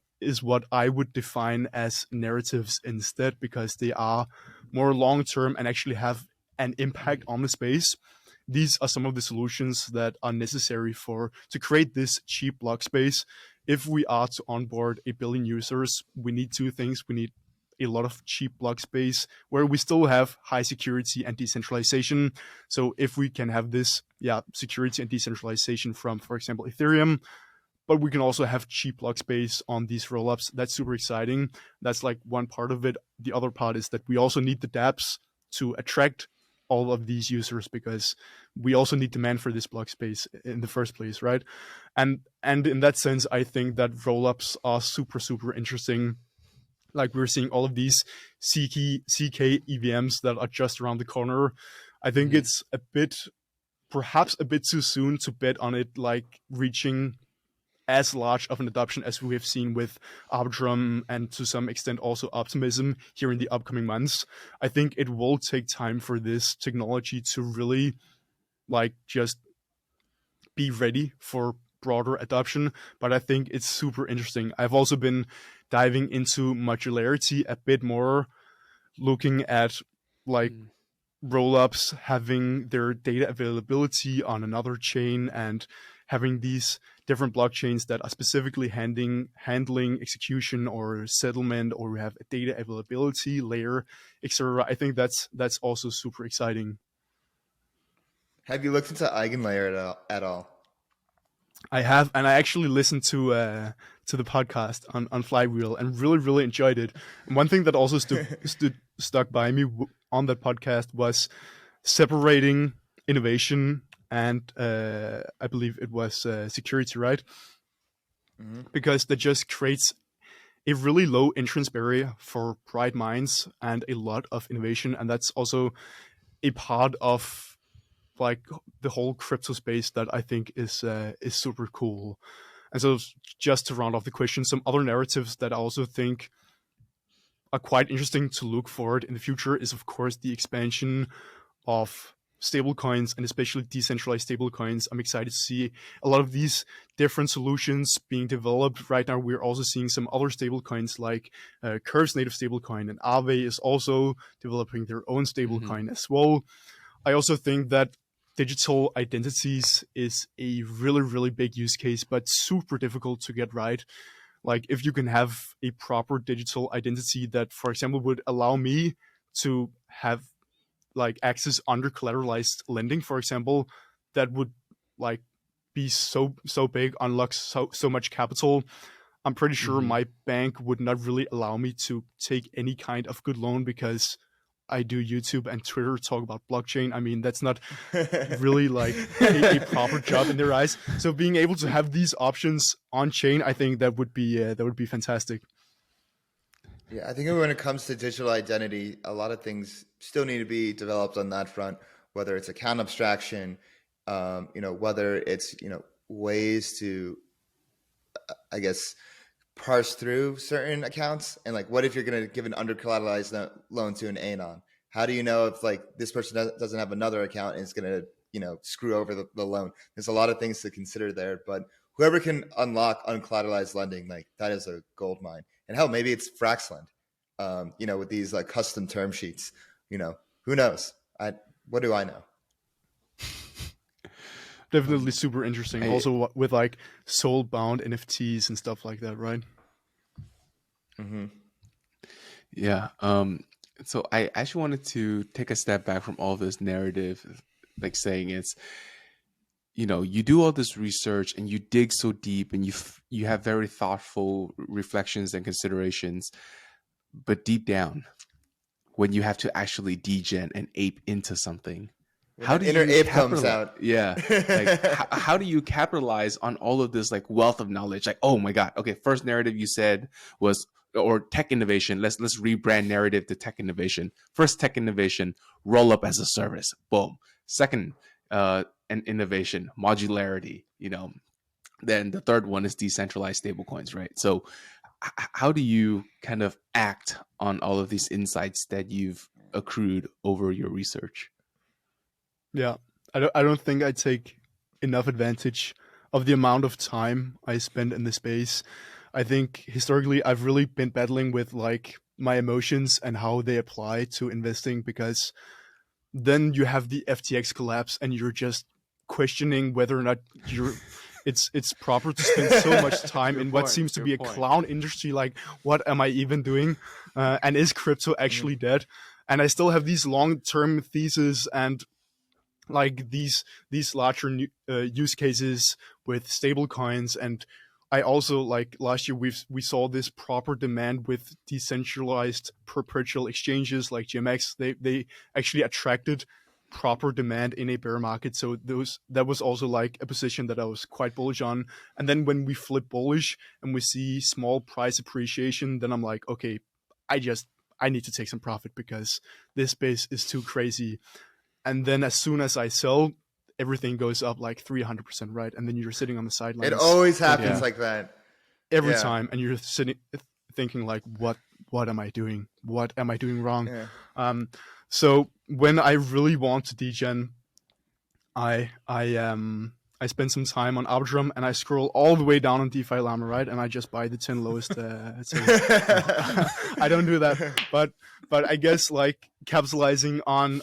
I would define as narratives instead, because they are more long-term and actually have an impact on the space. These are some of the solutions that are necessary to create this cheap block space. If we are to onboard 1 billion users, we need two things. We need a lot of cheap block space where we still have high security and decentralization. So if we can have this, security and decentralization from, for example, Ethereum, but we can also have cheap block space on these rollups, that's super exciting. That's like one part of it. The other part is that we also need the dApps to attract all of these users, because we also need demand for this block space in the first place, right? And in that sense, I think that rollups are super, super interesting. Like we're seeing all of these CK EVMs that are just around the corner. I think it's perhaps a bit too soon to bet on it like reaching as large of an adoption as we have seen with Arbitrum and to some extent also Optimism here in the upcoming months. I think it will take time for this technology to really like just be ready for broader adoption, but I think it's super interesting. I've also been diving into modularity a bit more, looking at like rollups having their data availability on another chain and having these different blockchains that are specifically handling execution or settlement, or we have a data availability layer, etc. I think that's also super exciting. Have you looked into Eigenlayer at all? I have, and I actually listened to the podcast on Flywheel and really, really enjoyed it. And one thing that also stuck by me on that podcast was separating innovation and I believe it was security, right? Mm-hmm. Because that just creates a really low entrance barrier for bright minds and a lot of innovation, and that's also a part of like the whole crypto space that I think is super cool. And so, just to round off the question, some other narratives that I also think are quite interesting to look forward in the future is, of course, the expansion of stablecoins, and especially decentralized stablecoins. I'm excited to see a lot of these different solutions being developed. Right now, we're also seeing some other stablecoins like Curve's native stablecoin, and Aave is also developing their own stablecoin as well. I also think that digital identities is a really, really big use case, but super difficult to get right. Like, if you can have a proper digital identity that, for example, would allow me to have like access under collateralized lending, for example, that would like be so big, unlock so much capital. I'm pretty sure my bank would not really allow me to take any kind of good loan, because I do YouTube and Twitter talk about blockchain. I mean, that's not really like a proper job in their eyes. So being able to have these options on chain, I think that would be fantastic. Yeah, I think when it comes to digital identity, a lot of things still need to be developed on that front, whether it's account abstraction, whether it's, ways to, I guess, parse through certain accounts. And like, what if you're going to give an under collateralized loan to an anon? How do you know if like this person doesn't have another account and it's going to, screw over the loan? There's a lot of things to consider there, but whoever can unlock uncollateralized lending, like that is a gold mine. And hell, maybe it's FrxLend, with these like custom term sheets, who knows? What do I know? Definitely super interesting. Also with like soul bound NFTs and stuff like that, right? Mm-hmm. Yeah. So I actually wanted to take a step back from all this narrative, like saying it's, you do all this research and you dig so deep and you have very thoughtful reflections and considerations, but deep down, when you have to actually degen and ape into something, how do inner you ape comes out? Yeah, like how do you capitalize on all of this like wealth of knowledge? Like, oh my god, okay, first narrative you said was, or tech innovation. Let's rebrand narrative to tech innovation. First, tech innovation, roll up as a service. Boom. Second, an innovation, modularity. Then the third one is decentralized stablecoins, right? So, how do you kind of act on all of these insights that you've accrued over your research? Yeah, I don't think I take enough advantage of the amount of time I spend in the space. I think historically I've really been battling with like my emotions and how they apply to investing, because then you have the FTX collapse and you're just questioning whether or not it's proper to spend so much time in what seems to be a clown industry. Like, what am I even doing? And is crypto actually dead? And I still have these long-term theses and like these larger use cases with stable coins. And I also, like last year, we saw this proper demand with decentralized perpetual exchanges like GMX. They actually attracted proper demand in a bear market. So that was also like a position that I was quite bullish on. And then when we flip bullish and we see small price appreciation, then I'm like, okay, I need to take some profit because this space is too crazy. And then as soon as I sell, everything goes up like 300%, right? And then you're sitting on the sidelines. It always happens like that. Every time. And you're sitting thinking like, what am I doing? What am I doing wrong? Yeah. So when I really want to degen, I spend some time on Arbitrum and I scroll all the way down on DeFi Llama, right? And I just buy the 10 lowest. I don't do that, but I guess like capitalizing on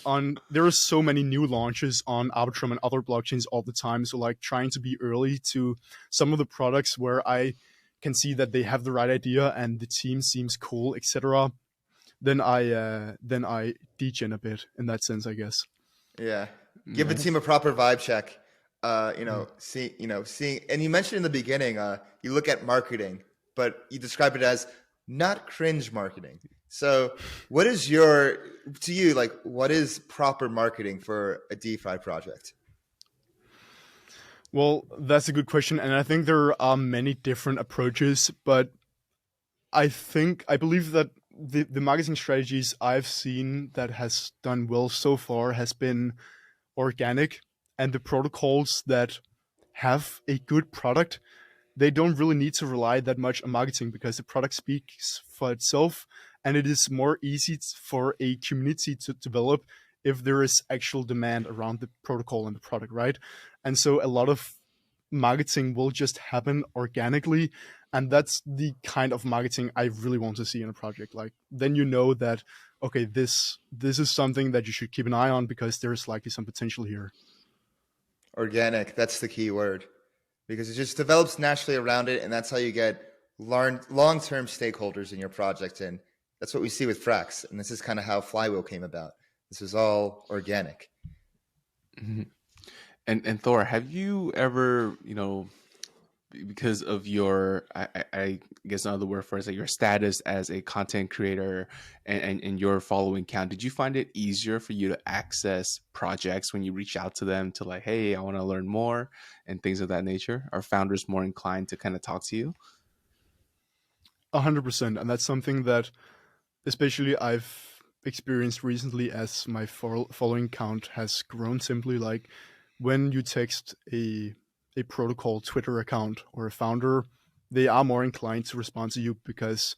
there are so many new launches on Arbitrum and other blockchains all the time. So like trying to be early to some of the products where I can see that they have the right idea and the team seems cool, etc. Then I degen a bit in that sense, I guess. Yeah. Give the team a proper vibe check. Seeing, and you mentioned in the beginning, you look at marketing, but you describe it as not cringe marketing. So what is what is proper marketing for a DeFi project? Well, that's a good question, and I think there are many different approaches, but I believe that the marketing strategies I've seen that has done well so far has been organic, and the protocols that have a good product, they don't really need to rely that much on marketing because the product speaks for itself, and it is more easy for a community to develop if there is actual demand around the protocol and the product, right? And so a lot of marketing will just happen organically, and that's the kind of marketing I really want to see in a project. Like, then you know that, okay, this is something that you should keep an eye on because there's likely some potential here. Organic, that's the key word, because it just develops naturally around it, and that's how you get long-term stakeholders in your project. And that's what we see with Frax, and this is kind of how Flywheel came about. This is all organic. Mm-hmm. And Thor, have you ever, because of your, I guess another word for it is like your status as a content creator and your following count, did you find it easier for you to access projects when you reach out to them to like, hey, I want to learn more and things of that nature? Are founders more inclined to kind of talk to you? 100%, and that's something that especially I've experienced recently as my following count has grown. Simply like when you text a protocol Twitter account or a founder, they are more inclined to respond to you because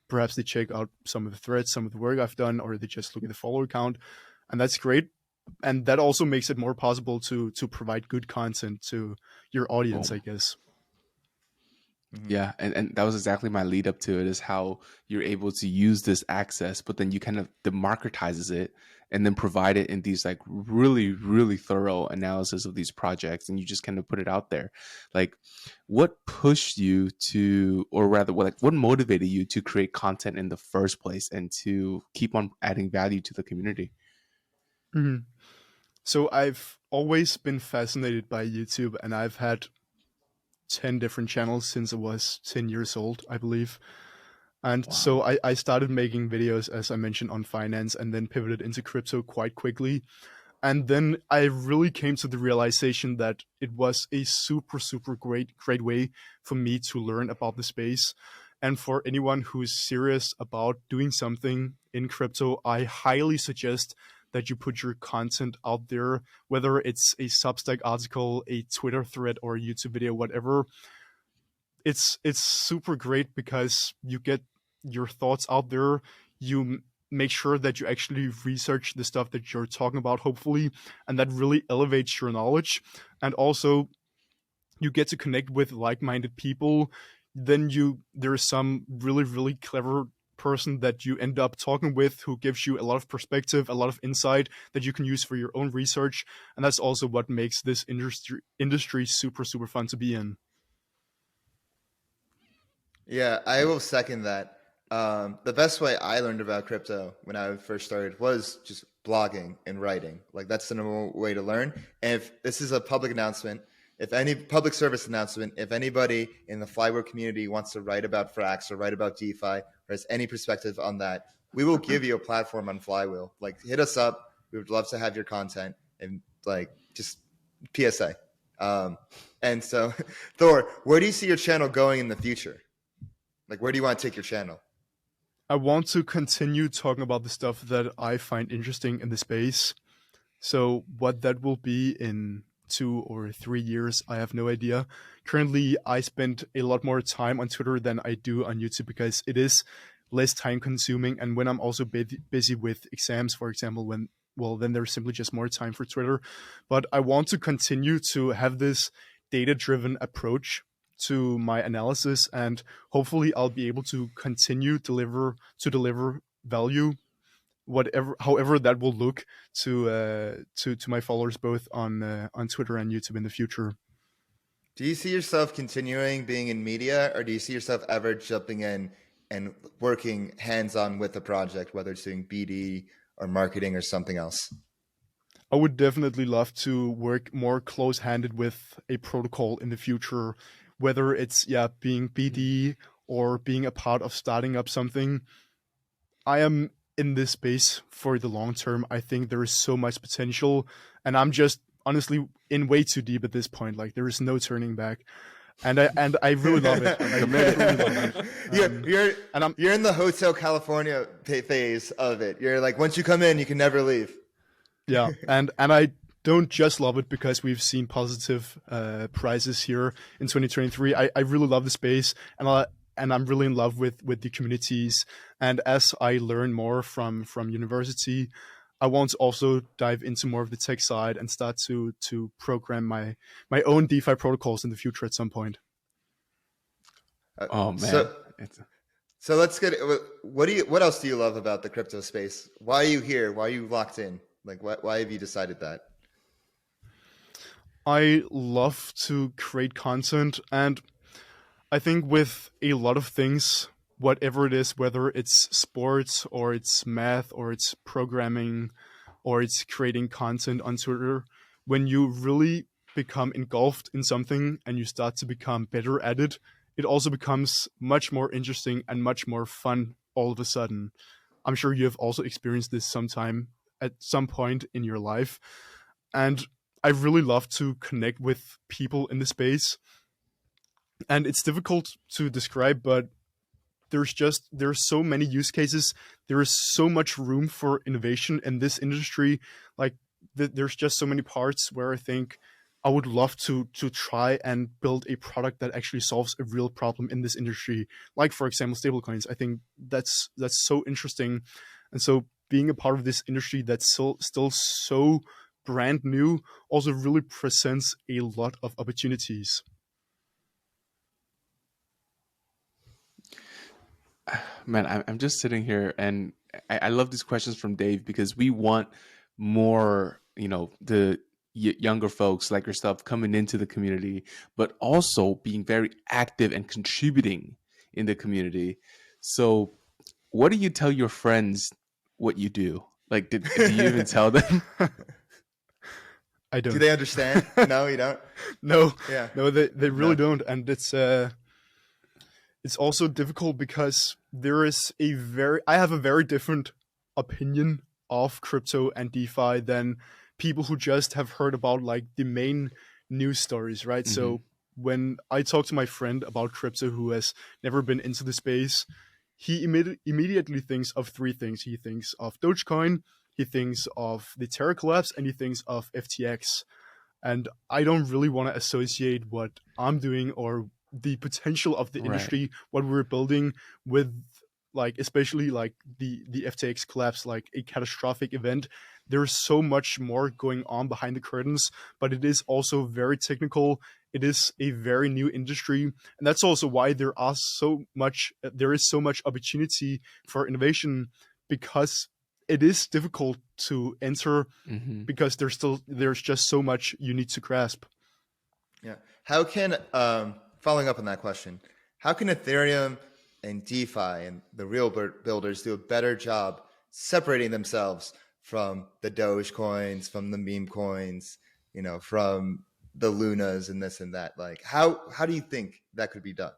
perhaps they check out some of the threads, some of the work I've done, or they just look at the follower count, and that's great. And that also makes it more possible to provide good content to your audience, I guess. Yeah, and that was exactly my lead up to it, is how you're able to use this access, but then you kind of democratizes it and then provide it in these like really, really thorough analysis of these projects, and you just kind of put it out there. Like, what pushed you to, or rather, what motivated you to create content in the first place and to keep on adding value to the community? Mhm. So I've always been fascinated by YouTube, and I've had 10 different channels since I was 10 years old, I believe. And Wow. so I started making videos, as I mentioned, on finance, and then pivoted into crypto quite quickly. And then I really came to the realization that it was a super, super great way for me to learn about the space. And for anyone who's serious about doing something in crypto, I highly suggest that you put your content out there, whether it's a Substack article, a Twitter thread, or a YouTube video, whatever. It's super great because you get your thoughts out there. You make sure that you actually research the stuff that you're talking about, hopefully, and that really elevates your knowledge. And also, you get to connect with like-minded people. Then there's some really, really clever person that you end up talking with who gives you a lot of perspective, a lot of insight that you can use for your own research. And that's also what makes this industry super, super fun to be in. Yeah, I will second that. The best way I learned about crypto when I first started was just blogging and writing. Like, that's the number one way to learn. And if this is a public announcement, if any public service announcement, if anybody in the Flywheel community wants to write about Frax or write about DeFi or has any perspective on that, we will give you a platform on Flywheel. Like, hit us up. We would love to have your content, and like, just PSA. And so, Thor, where do you see your channel going in the future? Like, where do you want to take your channel? I want to continue talking about the stuff that I find interesting in the space. So what that will be in 2 or 3 years, I have no idea. Currently, I spend a lot more time on Twitter than I do on YouTube because it is less time consuming. And when I'm also busy with exams, for example, then there's simply just more time for Twitter. But I want to continue to have this data-driven approach to my analysis, and hopefully I'll be able to continue to deliver value, however that will look to my followers both on Twitter and YouTube in the future. Do you see yourself continuing being in media, or do you see yourself ever jumping in and working hands-on with the project, whether it's doing BD or marketing or something else? I would definitely love to work more close-handed with a protocol in the future, whether it's being BD or being a part of starting up something. I am in this space for the long term. I think there is so much potential, and I'm just honestly in way too deep at this point. Like there is no turning back. And I really love it. I really love it. You're in the Hotel California phase of it. You're like, once you come in, you can never leave. Yeah, and I don't just love it because we've seen positive prices here in 2023. I really love the space, and I'm really in love with the communities. And as I learn more from university, I want to also dive into more of the tech side and start to program my own DeFi protocols in the future at some point. Oh man! So let's get. What else do you love about the crypto space? Why are you here? Why are you locked in? Like, why have you decided that? I love to create content, and I think with a lot of things, whatever it is, whether it's sports or it's math or it's programming or it's creating content on Twitter, when you really become engulfed in something and you start to become better at it, it also becomes much more interesting and much more fun all of a sudden. I'm sure you have also experienced this sometime at some point in your life. And I really love to connect with people in the space. And it's difficult to describe, but there's so many use cases. There is so much room for innovation in this industry. Like there's just so many parts where I think I would love to try and build a product that actually solves a real problem in this industry. Like, for example, stablecoins. I think that's so interesting. And so being a part of this industry that's still so brand new also really presents a lot of opportunities. Man, I'm just sitting here, and I love these questions from Dave because we want more, the younger folks like yourself coming into the community, but also being very active and contributing in the community. So what do you tell your friends what you do? Like, do you even tell them? I don't. Do they understand? No, you don't? No. Yeah. No, they really don't. And it's also difficult because I have a very different opinion of crypto and DeFi than people who just have heard about like the main news stories, right? Mm-hmm. So when I talk to my friend about crypto who has never been into the space, he immediately thinks of three things. He thinks of Dogecoin, he thinks of the Terra collapse, and he thinks of FTX. And I don't really want to associate what I'm doing or the potential of the industry, what we're building with, like, especially like the FTX collapse, like a catastrophic event. There's so much more going on behind the curtains, but it is also very technical. It is a very new industry, and that's also why there is so much opportunity for innovation, because it is difficult to enter, because there's just so much you need to grasp. Yeah. How can following up on that question, how can Ethereum and DeFi and the real builders do a better job separating themselves from the Doge coins, from the meme coins, from the Lunas and this and that? Like, how do you think that could be done?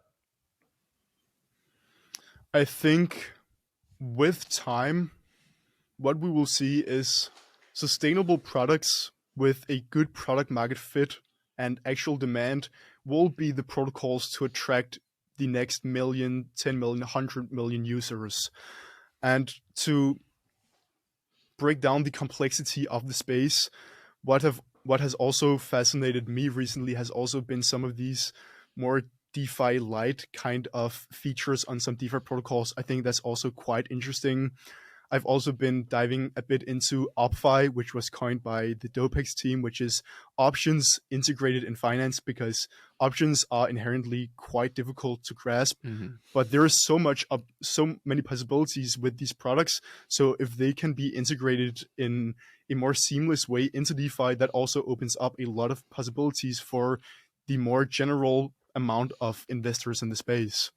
I think with time, what we will see is sustainable products with a good product market fit and actual demand will be the protocols to attract the next million, 10 million, 100 million users. And to break down the complexity of the space, what has also fascinated me recently has also been some of these more DeFi light kind of features on some DeFi protocols. I think that's also quite interesting. I've also been diving a bit into OptionFi, which was coined by the Dopex team, which is options integrated in finance, because options are inherently quite difficult to grasp. But there is so many possibilities with these products. So if they can be integrated in a more seamless way into DeFi, that also opens up a lot of possibilities for the more general amount of investors in the space.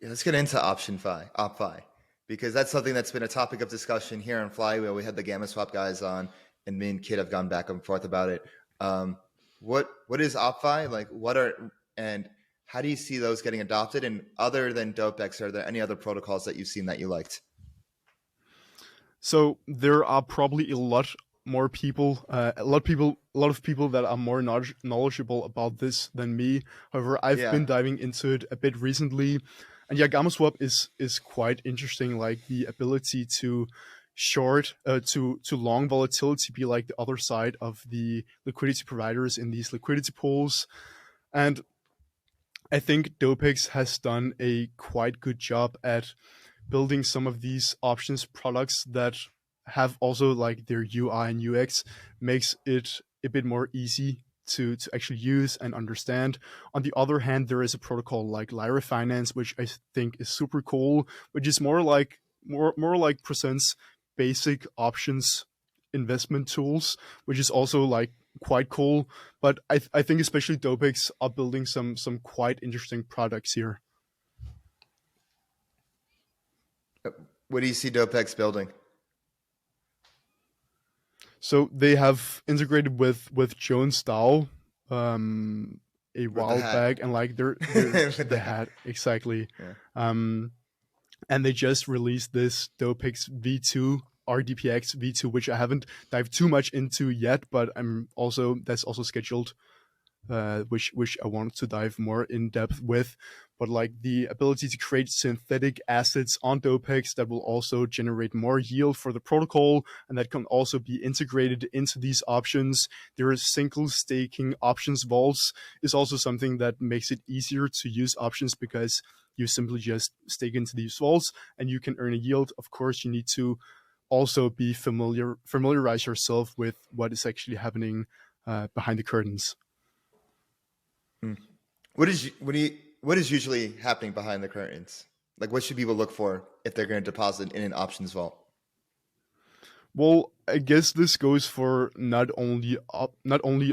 Yeah, let's get into OptionFi. Because that's something that's been a topic of discussion here on Flywheel. We had the Gamma Swap guys on, and me and Kiet have gone back and forth about it. What is OptionFi? Like, and how do you see those getting adopted? And other than DopeX, are there any other protocols that you've seen that you liked? So there are probably a lot more people, a lot of people that are more knowledgeable about this than me. However, I've Yeah. been diving into it a bit recently, and yeah, gamma swap is quite interesting. Like the ability to short to long volatility be like the other side of the liquidity providers in these liquidity pools. And I think Dopex has done a quite good job at building some of these options products that have also like their UI and UX makes it a bit more easy to actually use and understand. On the other hand, there is a protocol like Lyra Finance, which I think is super cool, which is more like presents basic options investment tools, which is also like quite cool. But I think especially Dopex are building some quite interesting products here. What do you see Dopex building? So they have integrated with Jones DAO a while hat. back, and like they're With the hat exactly. Yeah. And they just released this Dopex V2 RDPX V2, which I haven't dived too much into yet, but that's also scheduled, which I want to dive more in depth with. But like the ability to create synthetic assets on Dopex that will also generate more yield for the protocol, and that can also be integrated into these options. There is single staking options vaults is also something that makes it easier to use options, because you simply just stake into these vaults and you can earn a yield. Of course, you need to also be familiarize yourself with what is actually happening behind the curtains. What is usually happening behind the curtains? Like, what should people look for if they're going to deposit in an options vault? Well, I guess this goes for not only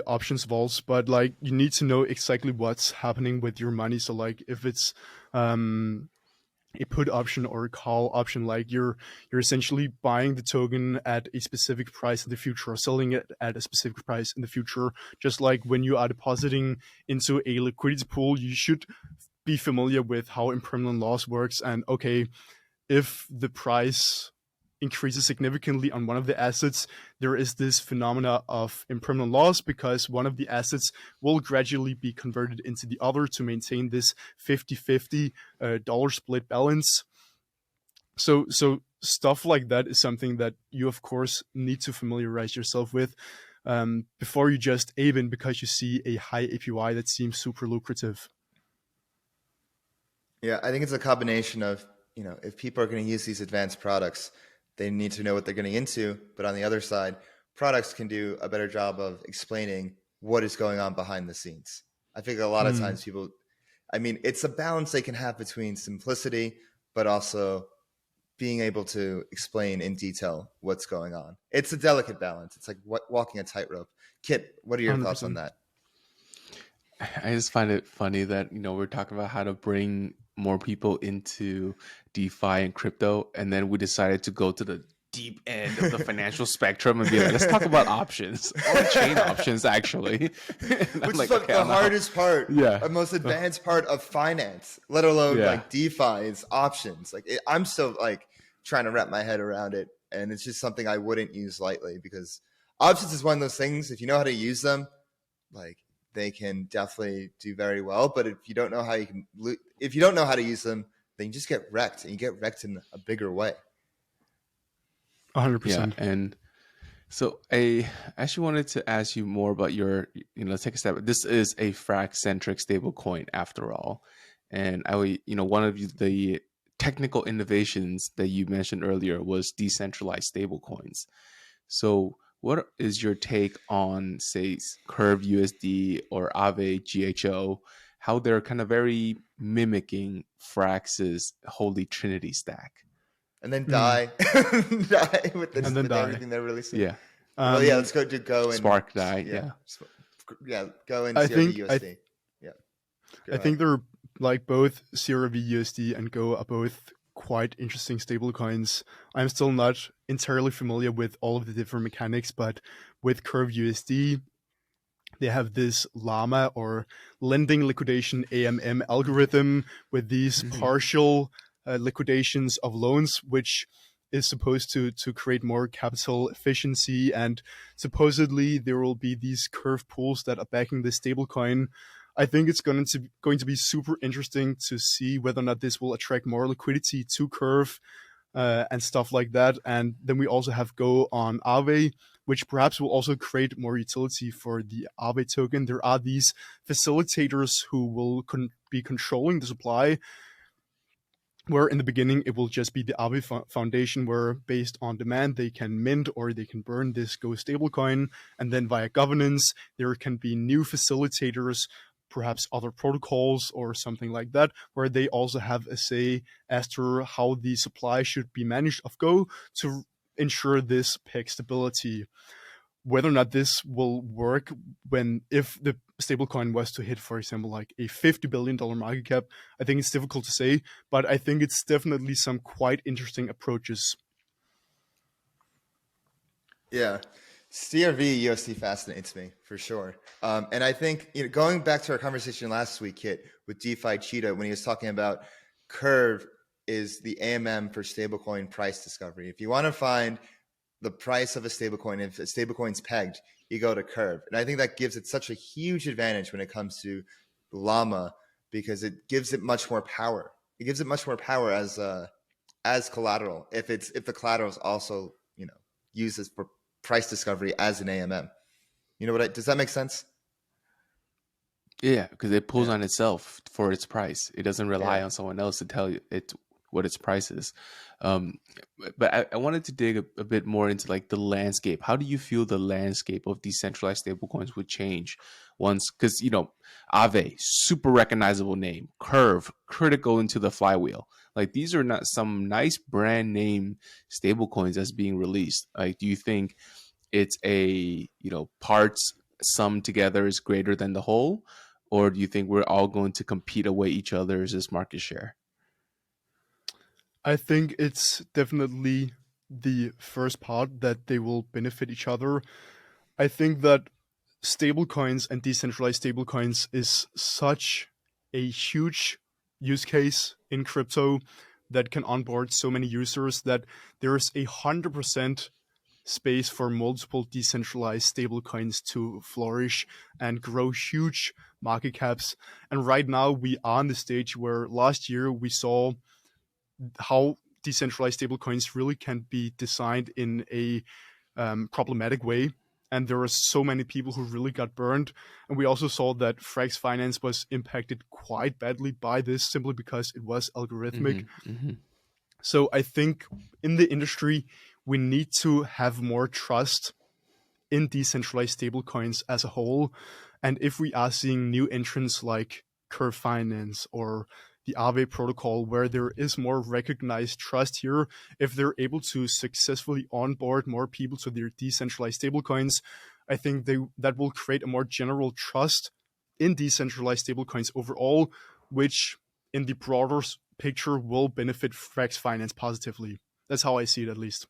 options vaults, but like you need to know exactly what's happening with your money. So like if it's a put option or a call option, like you're essentially buying the token at a specific price in the future or selling it at a specific price in the future. Just like when you are depositing into a liquidity pool, you should be familiar with how impermanent loss works. And okay, if the price increases significantly on one of the assets, there is this phenomena of impermanent loss, because one of the assets will gradually be converted into the other to maintain this 50-50 dollar split balance. So stuff like that is something that you of course need to familiarize yourself with before you just aim in because you see a high APY that seems super lucrative. Yeah, I think it's a combination of, if people are going to use these advanced products, they need to know what they're getting into. But on the other side, products can do a better job of explaining what is going on behind the scenes. I think a lot of times people, it's a balance they can have between simplicity, but also being able to explain in detail what's going on. It's a delicate balance. It's like walking a tightrope. Kiet, what are your 100%. thoughts on that? I just find it funny that we're talking about how to bring more people into DeFi and crypto, and then we decided to go to the deep end of the financial spectrum and be like, let's talk about options, on-chain options, actually. Which is like the hardest part, the most advanced part of finance, let alone like DeFi is options. Like I'm still like trying to wrap my head around it, and it's just something I wouldn't use lightly, because options is one of those things, if you know how to use them, like they can definitely do very well. But if you don't know how to use them, then you just get wrecked, and you get wrecked in a bigger way. 100%. Yeah, and so I actually wanted to ask you more about your, let's take a step. This is a Frax-centric stablecoin after all. And one of the technical innovations that you mentioned earlier was decentralized stablecoins. So what is your take on, say, crvUSD or Aave GHO, how they're kind of very mimicking Frax's Holy Trinity stack? And then die with everything they're releasing. Yeah. Let's go and Spark die. Yeah. Go and I CRVUSD. I think they're like both CRVUSD and Go are both quite interesting stablecoins. I'm still not entirely familiar with all of the different mechanics, but with crvUSD, they have this llama or lending liquidation AMM algorithm with these partial liquidations of loans, which is supposed to create more capital efficiency, and supposedly there will be these curve pools that are backing the stablecoin. I think it's going to be super interesting to see whether or not this will attract more liquidity to Curve and stuff like that. And then we also have Go on Aave, which perhaps will also create more utility for the Aave token. There are these facilitators who will be controlling the supply, where in the beginning it will just be the Aave Foundation, where based on demand they can mint or they can burn this Go stablecoin, and then via governance there can be new facilitators, perhaps other protocols or something like that, where they also have a say as to how the supply should be managed of Go to ensure this peg stability. Whether or not this will work if the stablecoin was to hit, for example, like a $50 billion market cap, I think it's difficult to say, but I think it's definitely some quite interesting approaches. Yeah. crvUSD fascinates me for sure. And I think, going back to our conversation last week, Kiet, with DeFi Cheetah, when he was talking about Curve is the AMM for stablecoin price discovery. If you want to find the price of a stablecoin, if a stablecoin's pegged, you go to Curve. And I think that gives it such a huge advantage when it comes to Llama, because it gives it much more power. It gives it much more power as collateral if the collateral is also used as for price discovery as an AMM. Does that make sense? Yeah, because it pulls on itself for its price. It doesn't rely on someone else to tell you what its price is. But I wanted to dig a bit more into like the landscape. How do you feel the landscape of decentralized stablecoins would change once? Because Aave, super recognizable name. Curve, critical into the flywheel. Like, these are not some nice brand name stablecoins that's being released. Like, do you think it's a parts summed together is greater than the whole, or do you think we're all going to compete away each other's market share? I think it's definitely the first part, that they will benefit each other. I think that stablecoins and decentralized stablecoins is such a huge use case in crypto that can onboard so many users that there is 100% space for multiple decentralized stablecoins to flourish and grow huge market caps. And right now we are on the stage where last year we saw how decentralized stablecoins really can be designed in a problematic way. And there were so many people who really got burned. And we also saw that Frax Finance was impacted quite badly by this, simply because it was algorithmic. So I think in the industry, we need to have more trust in decentralized stablecoins as a whole. And if we are seeing new entrants like Curve Finance or the Aave protocol, where there is more recognized trust here, if they're able to successfully onboard more people to their decentralized stablecoins, I think that will create a more general trust in decentralized stablecoins overall, which in the broader picture will benefit Frax Finance positively. That's how I see it, at least.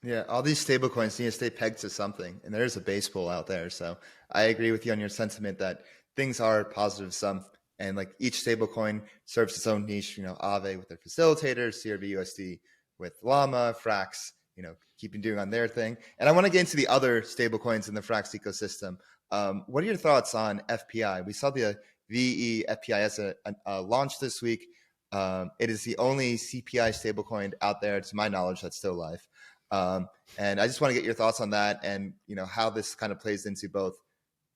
Yeah, all these stablecoins need to stay pegged to something, and there's a base pool out there. So I agree with you on your sentiment that things are positive sum, and like each stablecoin serves its own niche. Aave with their facilitators, crvUSD with Llama, Frax, keeping doing on their thing. And I want to get into the other stablecoins in the Frax ecosystem. What are your thoughts on FPI? We saw the VE FPI launch this week. It is the only CPI stablecoin out there, to my knowledge, that's still live. And I just want to get your thoughts on that, and how this kind of plays into both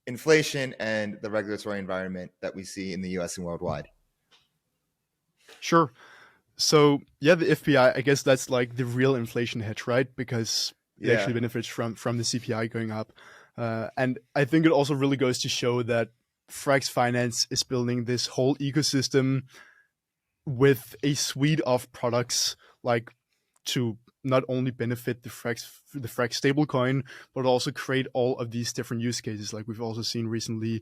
inflation and the regulatory environment that we see in the US and worldwide. Sure. So the FPI, I guess that's like the real inflation hedge, right? Because it actually benefits from the CPI going up. And I think it also really goes to show that Frax Finance is building this whole ecosystem with a suite of products, like to not only benefit the Frax stablecoin, but also create all of these different use cases. Like we've also seen recently,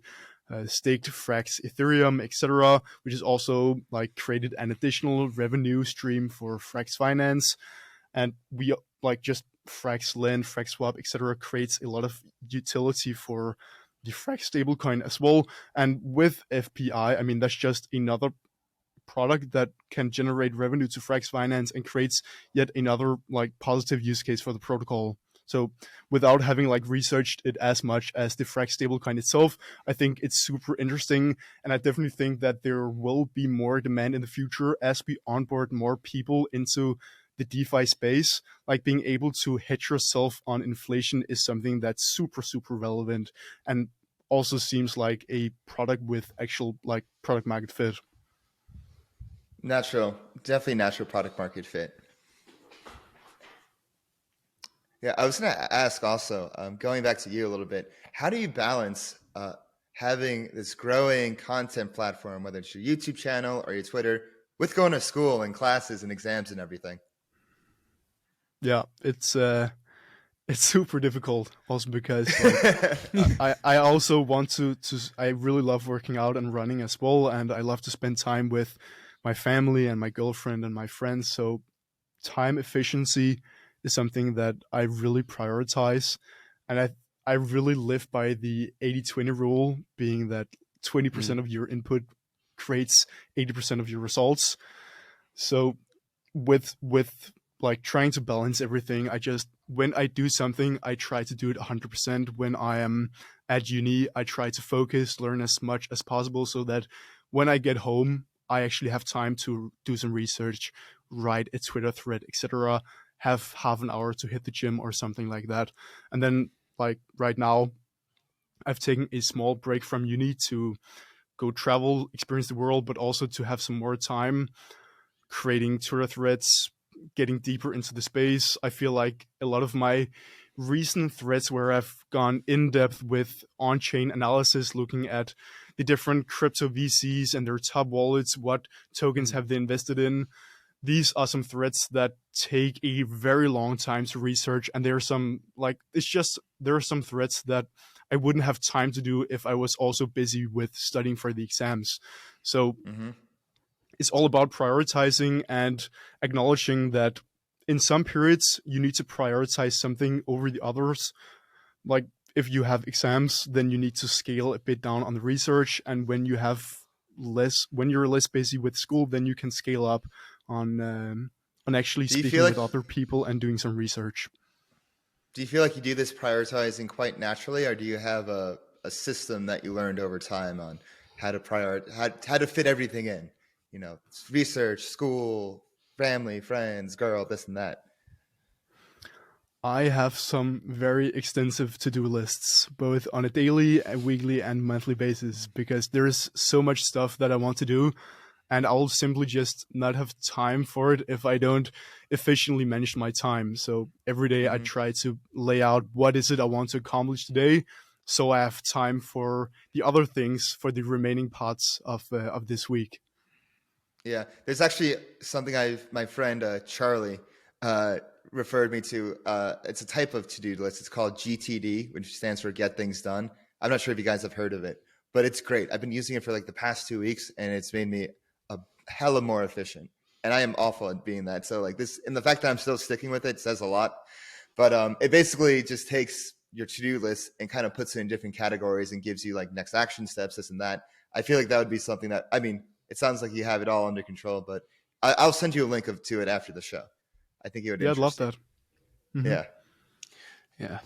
staked Frax Ethereum, etc., which is also like created an additional revenue stream for Frax Finance. And we like just Frax Lend, Frax Swap, etc., creates a lot of utility for the Frax stablecoin as well. And with FPI, I mean, that's just another product that can generate revenue to Frax Finance and creates yet another like positive use case for the protocol. So without having like researched it as much as the Frax stablecoin itself, I think it's super interesting. And I definitely think that there will be more demand in the future as we onboard more people into the DeFi space. Like being able to hedge yourself on inflation is something that's super, super relevant and also seems like a product with actual like product market fit. Definitely natural product market fit. Yeah, I was going to ask also, going back to you a little bit, how do you balance having this growing content platform, whether it's your YouTube channel or your Twitter, with going to school and classes and exams and everything? Yeah, it's super difficult also because like, I also want to I really love working out and running as well, and I love to spend time with my family and my girlfriend and my friends. So time efficiency is something that I really prioritize, and I really live by the 80-20 rule, being that 20% of your input creates 80% of your results. So with like trying to balance everything, when I do something, I try to do it 100%. When I am at uni, I try to focus, learn as much as possible, so that when I get home, I actually have time to do some research, write a Twitter thread, etc. Have half an hour to hit the gym or something like that. And then like right now, I've taken a small break from uni to go travel, experience the world, but also to have some more time creating Twitter threads, getting deeper into the space. I feel like a lot of my recent threads where I've gone in depth with on-chain analysis, looking at the different crypto VCs and their top wallets, what tokens have they invested in. These are some threads that take a very long time to research, and there are some threads that I wouldn't have time to do if I was also busy with studying for the exams. So it's all about prioritizing and acknowledging that in some periods you need to prioritize something over the others. Like if you have exams, then you need to scale a bit down on the research, and when you're less busy with school, then you can scale up on actually speaking with other people and doing some research. Do you feel like you do this prioritizing quite naturally, or do you have a system that you learned over time on how to fit everything in? You know, research, school, family, friends, girl, this and that. I have some very extensive to-do lists, both on a daily, weekly, and monthly basis, because there's so much stuff that I want to do, and I'll simply just not have time for it if I don't efficiently manage my time. So every day I try to lay out what is it I want to accomplish today, so I have time for the other things for the remaining parts of this week. Yeah, there's actually something my friend Charlie referred me to. It's a type of to-do list. It's called GTD, which stands for Get Things Done. I'm not sure if you guys have heard of it, but it's great. I've been using it for like the past 2 weeks, and it's made me a hella more efficient. And I am awful at being that. So like this, and the fact that I'm still sticking with it says a lot. But it basically just takes your to-do list and kind of puts it in different categories and gives you like next action steps, this and that. I feel like that would be something that, I mean, it sounds like you have it all under control, but I'll send you a link to it after the show. I think it would. Yeah, I'd love that. Yeah.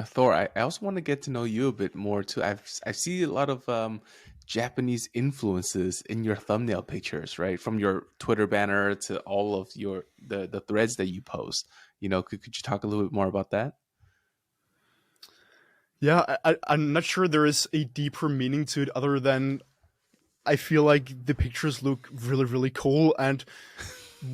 Thor, I also want to get to know you a bit more too. I see a lot of Japanese influences in your thumbnail pictures, right? From your Twitter banner to all of the threads that you post. You know, could you talk a little bit more about that? Yeah, I'm not sure there is a deeper meaning to it other than I feel like the pictures look really, really cool. And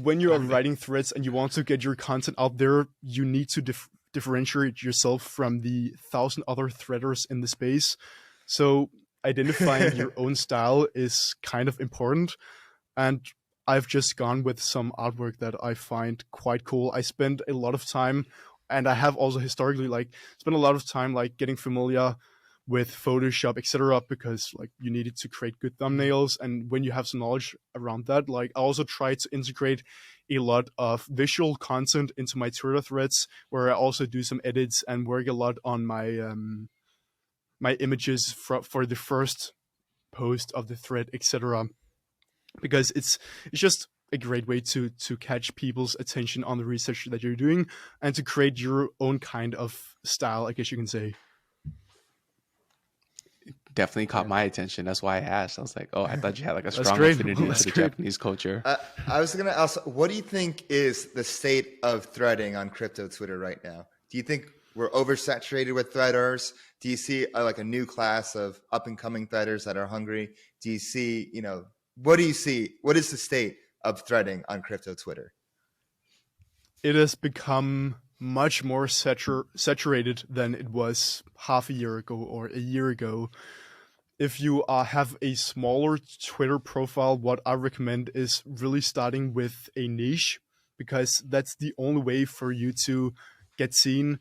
when you are writing threads and you want to get your content out there, you need to differentiate yourself from the 1,000 other threaders in the space. So identifying your own style is kind of important. And I've just gone with some artwork that I find quite cool. I spend a lot of time, and I have also historically spent a lot of time getting familiar with Photoshop, etc., because you needed to create good thumbnails. And when you have some knowledge around that, I also try to integrate a lot of visual content into my Twitter threads, where I also do some edits and work a lot on my my images for the first post of the thread, etc. because it's just a great way to catch people's attention on the research that you're doing and to create your own kind of style, I guess you can say. Definitely caught my attention. That's why I asked. I was like, oh, I thought you had like a strong great. affinity Well, to that's the great. Japanese culture. I was going to ask, what do you think is the state of threading on crypto Twitter right now? Do you think we're oversaturated with threaders? Do you see like a new class of up and coming threaders that are hungry? Do you see, what do you see? What is the state of threading on crypto Twitter? It has become much more saturated than it was half a year ago or a year ago. If you have a smaller Twitter profile, what I recommend is really starting with a niche, because that's the only way for you to get seen.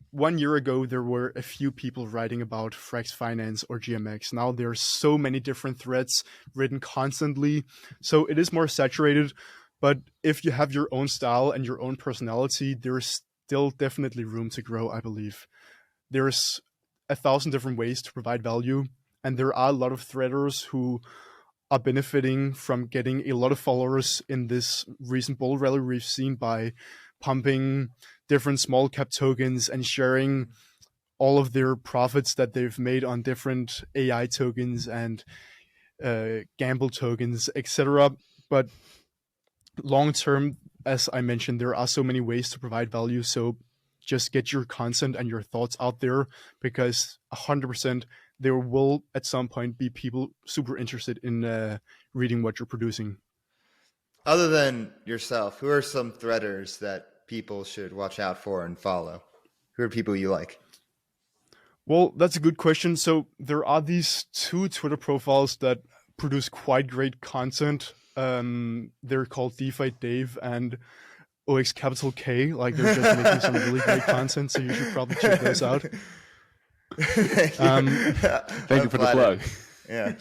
1 year ago, there were a few people writing about Frax Finance or GMX. Now there's so many different threads written constantly, so it is more saturated. But if you have your own style and your own personality, there's still definitely room to grow, I believe. There's 1,000 different ways to provide value, and there are a lot of threaders who are benefiting from getting a lot of followers in this recent bull rally we've seen by pumping different small cap tokens and sharing all of their profits that they've made on different AI tokens and gamble tokens, etc. But long term, as I mentioned, there are so many ways to provide value. So just get your content and your thoughts out there, because 100% there will at some point be people super interested in reading what you're producing. Other than yourself, who are some threaders that people should watch out for and follow? Who are people you like? Well, that's a good question. So there are these two Twitter profiles that produce quite great content. They're called DeFi Dave and OX Capital K. Like, they're just making some really great content, so you should probably check those out. Thank Thank you for the plug. Yeah.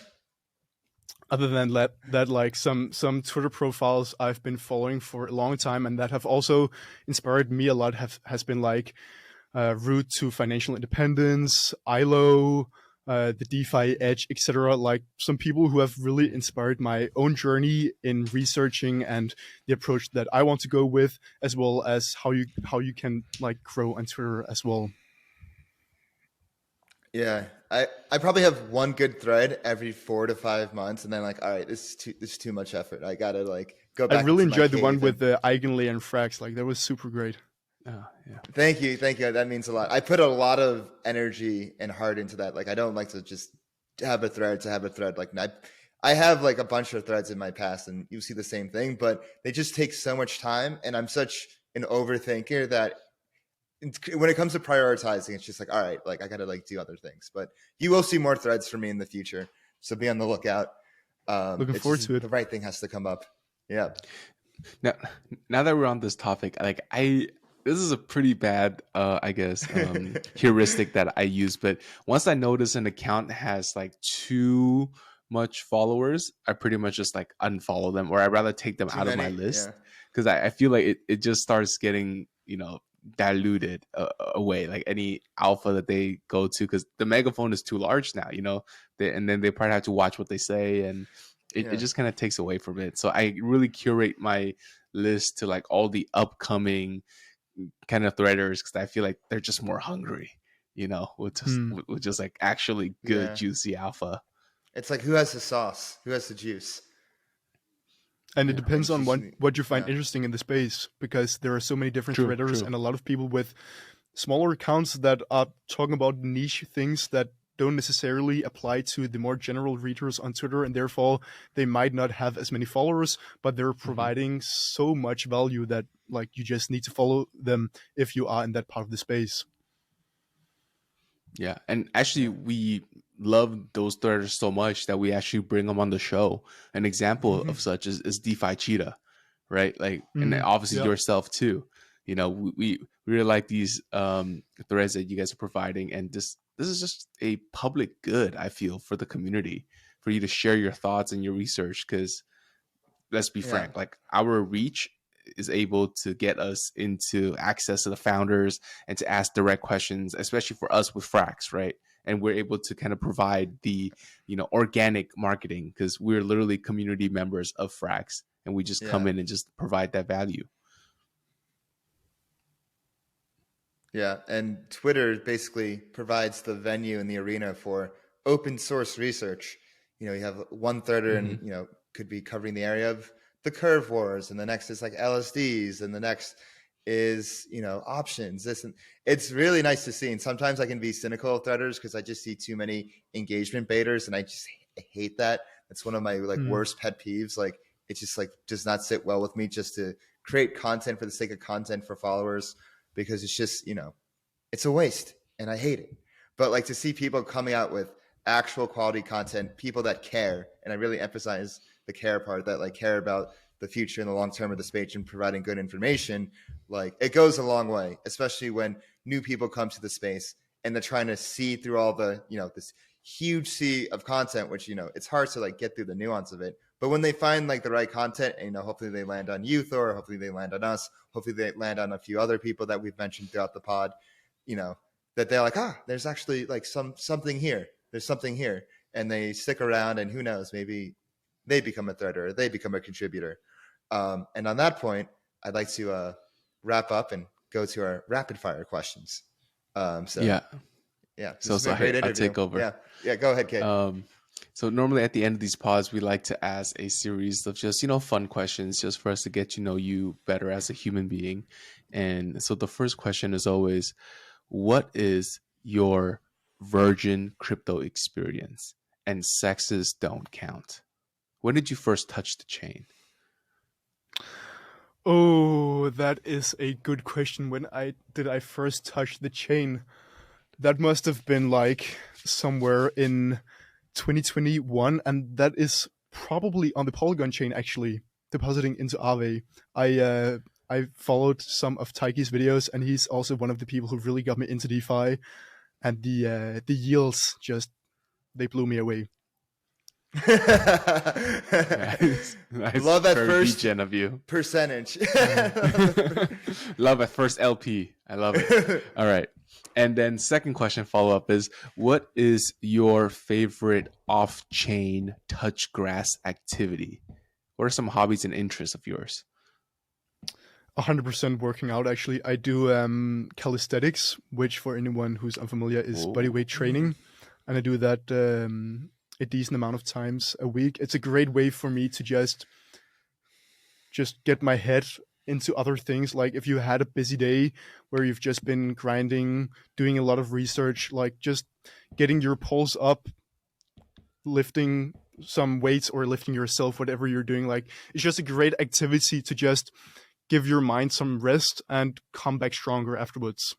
Other than that, like some Twitter profiles I've been following for a long time and that have also inspired me a lot has been like Route to Financial Independence, ILO, the DeFi Edge, etc. Like some people who have really inspired my own journey in researching and the approach that I want to go with, as well as how you can like grow on Twitter as well. Yeah, I probably have one good thread every 4 to 5 months, and then like, all right, this is too much effort. I gotta like go back. I really into my enjoyed the one cave with the Eigenley and Frax. Like, that was super great. Oh, yeah. Thank you. That means a lot. I put a lot of energy and heart into that. Like, I don't like to just have a thread to have a thread. Like, I have like a bunch of threads in my past, and you see the same thing, but they just take so much time, and I'm such an overthinker that when it comes to prioritizing, it's just like, all right, like I gotta like do other things. But you will see more threads from me in the future, so be on the lookout. Looking forward to it. The right thing has to come up. Yeah. Now that we're on this topic, like this is a pretty bad, I guess, heuristic that I use. But once I notice an account has like too much followers, I pretty much just like unfollow them, or I'd rather take them out of my list, because I feel like it just starts getting, diluted away, like any alpha that they go to, because the megaphone is too large now, and then they probably have to watch what they say, and it just kind of takes away from it. So I really curate my list to like all the upcoming kind of threaders, because I feel like they're just more hungry, with just like actually good juicy alpha. It's like, who has the sauce, who has the juice. And it depends on what you find interesting in the space, because there are so many different threaders and a lot of people with smaller accounts that are talking about niche things that don't necessarily apply to the more general readers on Twitter, and therefore they might not have as many followers, but they're providing so much value that like you just need to follow them if you are in that part of the space. Yeah, and actually we love those threaders so much that we actually bring them on the show. An example of such is DeFi Cheetah, right? Like, and obviously yourself too. We really like these threads that you guys are providing, and this is just a public good, I feel, for the community, for you to share your thoughts and your research. Because let's be frank, like our reach is able to get us into access to the founders and to ask direct questions, especially for us with Frax, right? And we're able to kind of provide the, organic marketing, because we're literally community members of Frax, and we just come in and just provide that value. Yeah, and Twitter basically provides the venue and the arena for open source research. You have one threader and, could be covering the area of the curve wars, and the next is like LSDs, and the next is, options. It's really nice to see. And sometimes I can be cynical of threaders because I just see too many engagement baiters, and I just hate that. That's one of my worst pet peeves. Like, it just does not sit well with me just to create content for the sake of content for followers, because it's just, it's a waste and I hate it. But to see people coming out with actual quality content, people that care, and I really emphasize the care part, that care about the future and the long term of the space and providing good information, it goes a long way, especially when new people come to the space and they're trying to see through all the, this huge sea of content, which, it's hard to get through the nuance of it. But when they find the right content, and hopefully they land on you, Thor, hopefully they land on us, hopefully they land on a few other people that we've mentioned throughout the pod, that they're like, there's actually something here. There's something here. And they stick around, and who knows, maybe they become a threader, or they become a contributor. And on that point, I'd like to wrap up and go to our rapid fire questions. Yeah. So I'll take over. Yeah. Go ahead, Kate. So normally at the end of these pods, we like to ask a series of just, fun questions, just for us to get to know you better as a human being. And so the first question is always, what is your virgin crypto experience? And sexes don't count. When did you first touch the chain? Oh, that is a good question. When did I first touch the chain? That must have been somewhere in 2021, and that is probably on the Polygon chain, actually, depositing into Aave. I followed some of Taiki's videos, and he's also one of the people who really got me into DeFi, and the yields they blew me away. Nice. Love at Very first degen of you. Percentage. Love at first LP. I love it. All right. And then second question follow-up is, what is your favorite off-chain touch grass activity? What are some hobbies and interests of yours? 100% working out, actually. I do calisthenics, which for anyone who's unfamiliar is bodyweight training. And I do that a decent amount of times a week. It's a great way for me to just get my head into other things. If you had a busy day where you've just been grinding, doing a lot of research, just getting your pulse up, lifting some weights or lifting yourself, whatever you're doing, it's just a great activity to just give your mind some rest and come back stronger afterwards.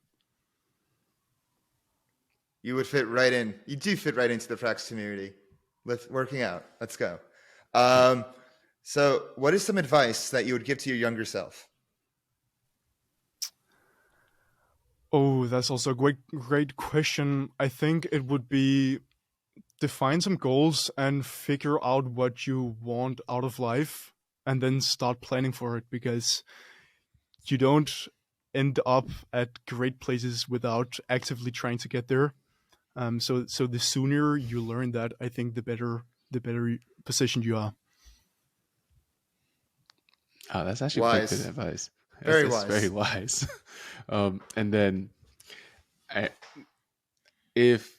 You would fit right in. You do fit right into the Frax community. Working out. Let's go. So what is some advice that you would give to your younger self? Oh, that's also a great question. I think it would be define some goals and figure out what you want out of life, and then start planning for it, because you don't end up at great places without actively trying to get there. So the sooner you learn that, I think the better positioned you are. Oh, that's actually wise. Pretty good advice. Very that's wise. Very wise. And then, if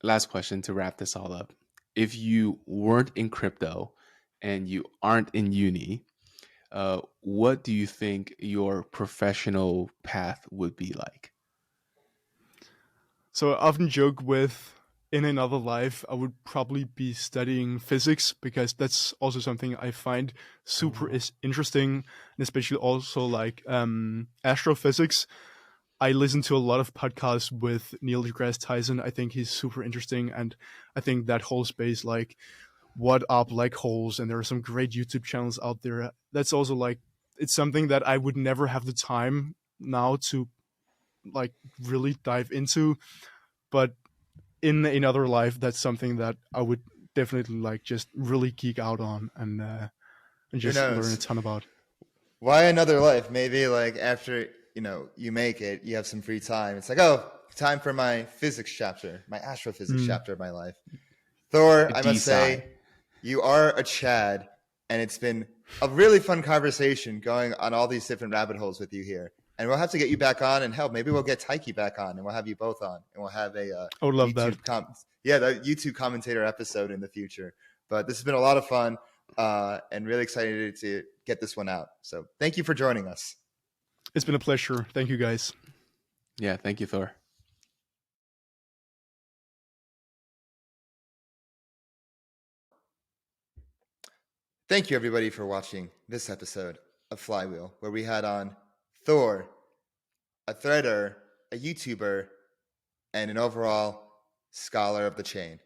last question to wrap this all up, if you weren't in crypto and you aren't in uni, what do you think your professional path would be like? So I often joke with, in another life, I would probably be studying physics, because that's also something I find super interesting, and especially also astrophysics. I listen to a lot of podcasts with Neil deGrasse Tyson. I think he's super interesting, and I think that whole space, what are black holes, and there are some great YouTube channels out there. That's also it's something that I would never have the time now to really dive into, but in another life, that's something that I would definitely just really geek out on and just learn a ton about. why another life? Maybe like after you make it, you have some free time. It's like, oh, time for my physics chapter, my astrophysics chapter of my life. Thor, I must say, you are a Chad, and it's been a really fun conversation going on all these different rabbit holes with you here. And we'll have to get you back on, and hell, maybe we'll get Taiki back on, and we'll have you both on, and we'll have a I would love YouTube the YouTube commentator episode in the future. But this has been a lot of fun, and really excited to get this one out. So thank you for joining us. It's been a pleasure. Thank you, guys. Yeah, thank you, Thor. Thank you, everybody, for watching this episode of Flywheel, where we had on Thor, a Threader, a YouTuber, and an overall scholar of the chain.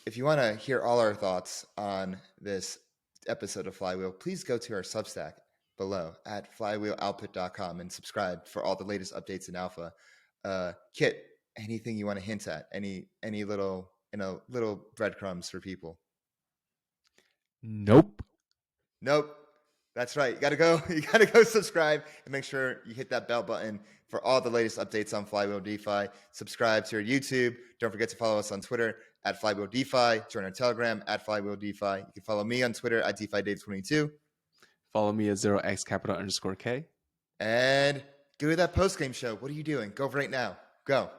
If you want to hear all our thoughts on this episode of Flywheel, please go to our Substack below at flywheeloutput.com and subscribe for all the latest updates in alpha. Kiet, anything you want to hint at? Any little breadcrumbs for people? Nope. That's right. You gotta go subscribe and make sure you hit that bell button for all the latest updates on Flywheel DeFi. Subscribe to our YouTube. Don't forget to follow us on Twitter at Flywheel DeFi. Join our Telegram at Flywheel DeFi. You can follow me on Twitter at DeFi Dave 22. Follow me at 0xcapital_K. And go to that post game show. What are you doing? Go right now. Go.